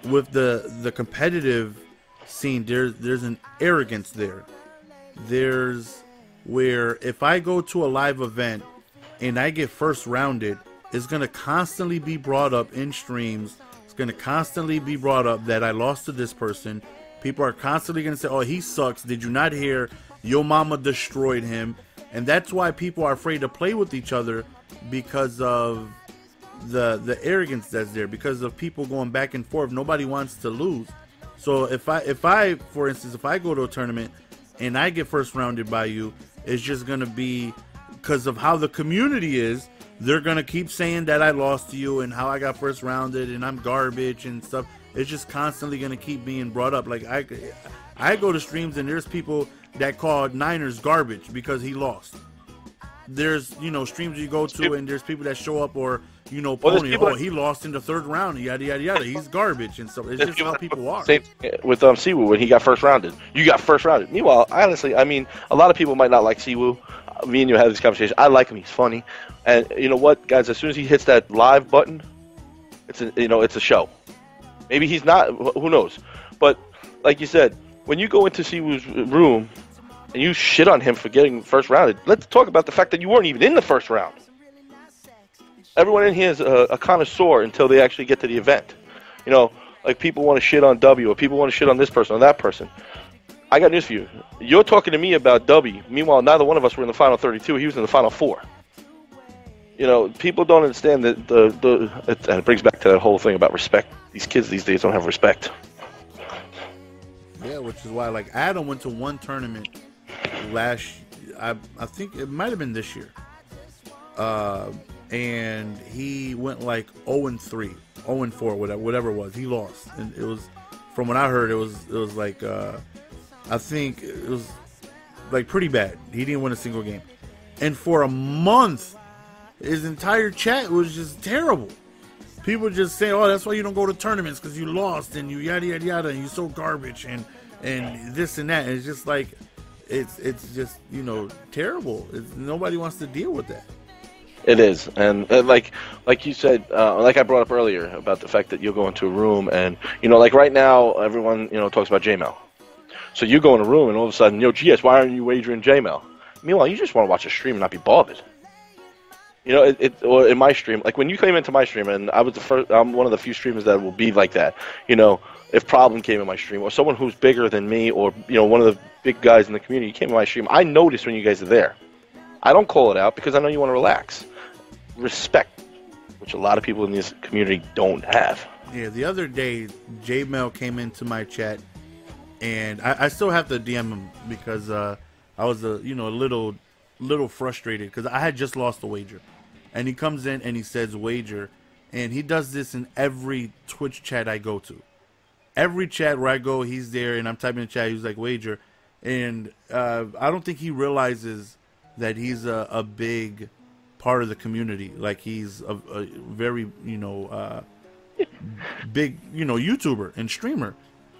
with the competitive scene, there's an arrogance there. There's where if I go to a live event and I get first rounded, it's going to constantly be brought up in streams. It's going to constantly be brought up that I lost to this person. People are constantly going to say, oh, he sucks. Did you not hear? Yo Mama destroyed him. And that's why people are afraid to play with each other, because of the arrogance that's there, because of people going back and forth. Nobody wants to lose. So if I, for instance, if I go to a tournament and I get first rounded by you, it's just going to be because of how the community is. They're going to keep saying that I lost to you and how I got first rounded and I'm garbage and stuff. It's just constantly going to keep being brought up. Like I go to streams and there's people that call Niners garbage because he lost. There's, streams you go to and there's people that show up or, Pony, he lost in the third round, yada, yada, yada. He's garbage and stuff. It's just how people are. Same with Siwoo when he got first rounded. You got first rounded. Meanwhile, honestly, I mean, a lot of people might not like Siwoo. Me and you had this conversation. I like him. He's funny. And you know what, guys? As soon as he hits that live button, it's a show. Maybe he's not. Who knows? But like you said, when you go into Siwoo's room and you shit on him for getting first rounded, let's talk about the fact that you weren't even in the first round. Everyone in here is a connoisseur until they actually get to the event. Like people want to shit on W or people want to shit on this person or that person. I got news for you. You're talking to me about W. Meanwhile, neither one of us were in the final 32. He was in the final 4. People don't understand that and it brings back to that whole thing about respect. These kids these days don't have respect. Yeah, which is why, like, Adam went to one tournament I think it might have been this year. And he went like 0-3, 0-4, whatever it was. He lost, and it was, from what I heard, it was like I think it was like pretty bad. He didn't win a single game, and for a month, his entire chat was just terrible. People just saying, "Oh, that's why you don't go to tournaments because you lost and you yada yada yada and you're so garbage and this and that." And it's just like it's just terrible. Nobody wants to deal with that. It is, and like you said, like I brought up earlier about the fact that you'll go into a room and like right now everyone talks about JML. So you go in a room and all of a sudden, GS, why aren't you wagering JML? Meanwhile, you just want to watch a stream and not be bothered. You know, or in my stream, like when you came into my stream, and I was the first, I'm one of the few streamers that will be like that. You know, if Problem came in my stream, or someone who's bigger than me, or you know, one of the big guys in the community came in my stream, I notice when you guys are there. I don't call it out because I know you want to relax. Respect, which a lot of people in this community don't have. Yeah, the other day, J-Mel came into my chat, and I still have to DM him because I was a little frustrated because I had just lost the wager, and he comes in and he says wager, and he does this in every Twitch chat I go to. Every chat where I go, he's there, and I'm typing in the chat, he's like wager, and I don't think he realizes that he's a big part of the community. Like he's a very big YouTuber and streamer.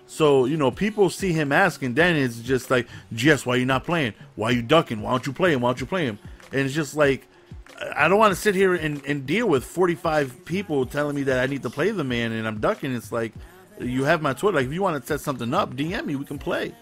So people see him asking, then it's just like, GS, why you not playing? Why you ducking? Why don't you play him? Why don't you play him? And it's just like, I don't want to sit here and deal with 45 people telling me that I need to play the man and I'm ducking. It's like, you have my Twitter. Like, if you want to set something up, DM me, we can play.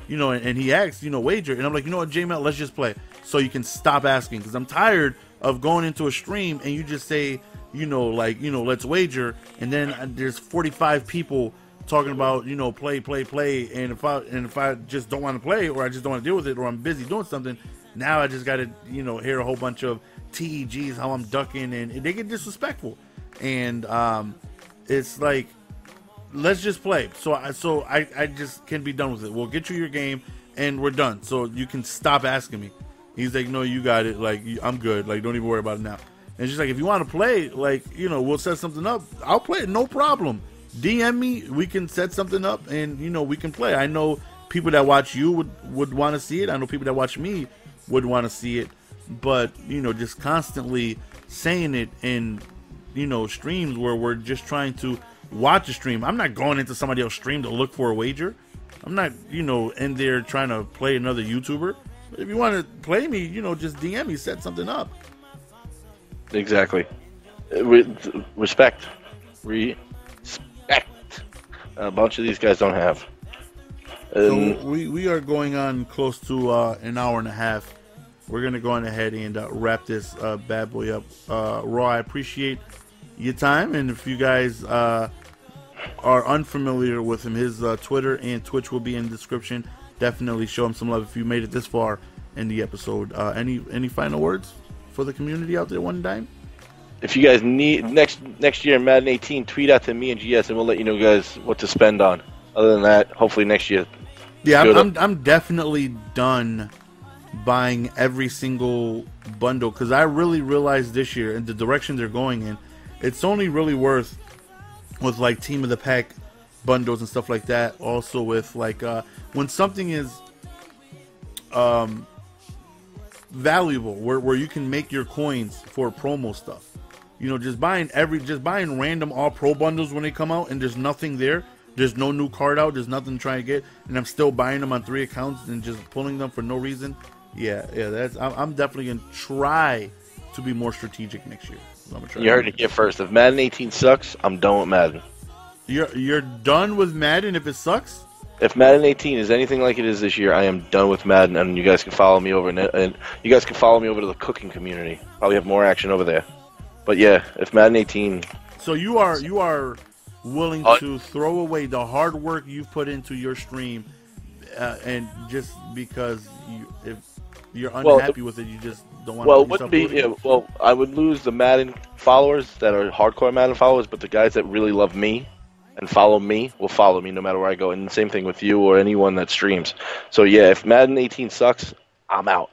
And he asks, wager. And I'm like, you know what, J-Mel, let's just play. So you can stop asking. Because I'm tired of going into a stream and you just say, let's wager. And then there's 45 people talking about, play. And if I just don't want to play, or I just don't want to deal with it, or I'm busy doing something, now I just got to, hear a whole bunch of TEGs, how I'm ducking, and they get disrespectful. And it's like, let's just play. So I just can be done with it. We'll get you your game and we're done. So you can stop asking me. He's like, no, you got it. Like, I'm good. Like, don't even worry about it now. And it's just like, if you want to play, like, we'll set something up. I'll play it, no problem. DM me. We can set something up and, we can play. I know people that watch you would want to see it. I know people that watch me would want to see it. But, just constantly saying it in, streams where we're just trying to watch a stream. I'm not going into somebody else's stream to look for a wager. I'm not, in there trying to play another YouTuber. But if you want to play me, just DM me, set something up. Exactly. Respect. A bunch of these guys don't have. So we are going on close to an hour and a half. We're going to go on ahead and wrap this bad boy up. Raw, I appreciate your time. And if you guys are unfamiliar with him, his Twitter and Twitch will be in the description. Definitely show him some love if you made it this far in the episode. Any final words for the community out there one time? If you guys need next year Madden 18, tweet out to me and GS, and we'll let you know guys what to spend on. Other than that, hopefully next year. Yeah, I'm definitely done buying every single bundle because I really realized this year and the direction they're going in, it's only really worth with like Team of the Pack bundles and stuff like that. Also with like when something is valuable, where you can make your coins for promo stuff. Just buying random all pro bundles when they come out and there's nothing there. There's no new card out. There's nothing to try to get, and I'm still buying them on 3 accounts and just pulling them for no reason. Yeah. I'm definitely gonna try to be more strategic next year. You heard it here first. If Madden 18 sucks, I'm done with Madden. You're done with Madden if it sucks? If Madden 18 is anything like it is this year, I am done with Madden, and you guys can follow me over and you guys can follow me over to the cooking community. Probably have more action over there. But yeah, if Madden 18. So you are willing to throw away the hard work you've put into your stream, and just because if you're unhappy with it, you just don't want to. Well, it wouldn't be. Yeah, well, I would lose the Madden followers that are hardcore Madden followers, but the guys that really love me and follow me will follow me no matter where I go. And the same thing with you or anyone that streams. So yeah, if Madden 18 sucks, I'm out.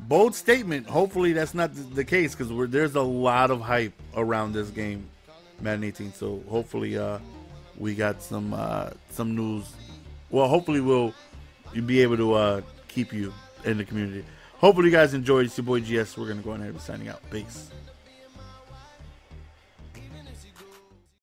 Bold statement. Hopefully that's not the case because there's a lot of hype around this game, Madden 18. So hopefully we got some news. Well, hopefully we'll be able to keep you in the community. Hopefully you guys enjoyed. It's your boy GS. We're going to go ahead and be signing out. Peace.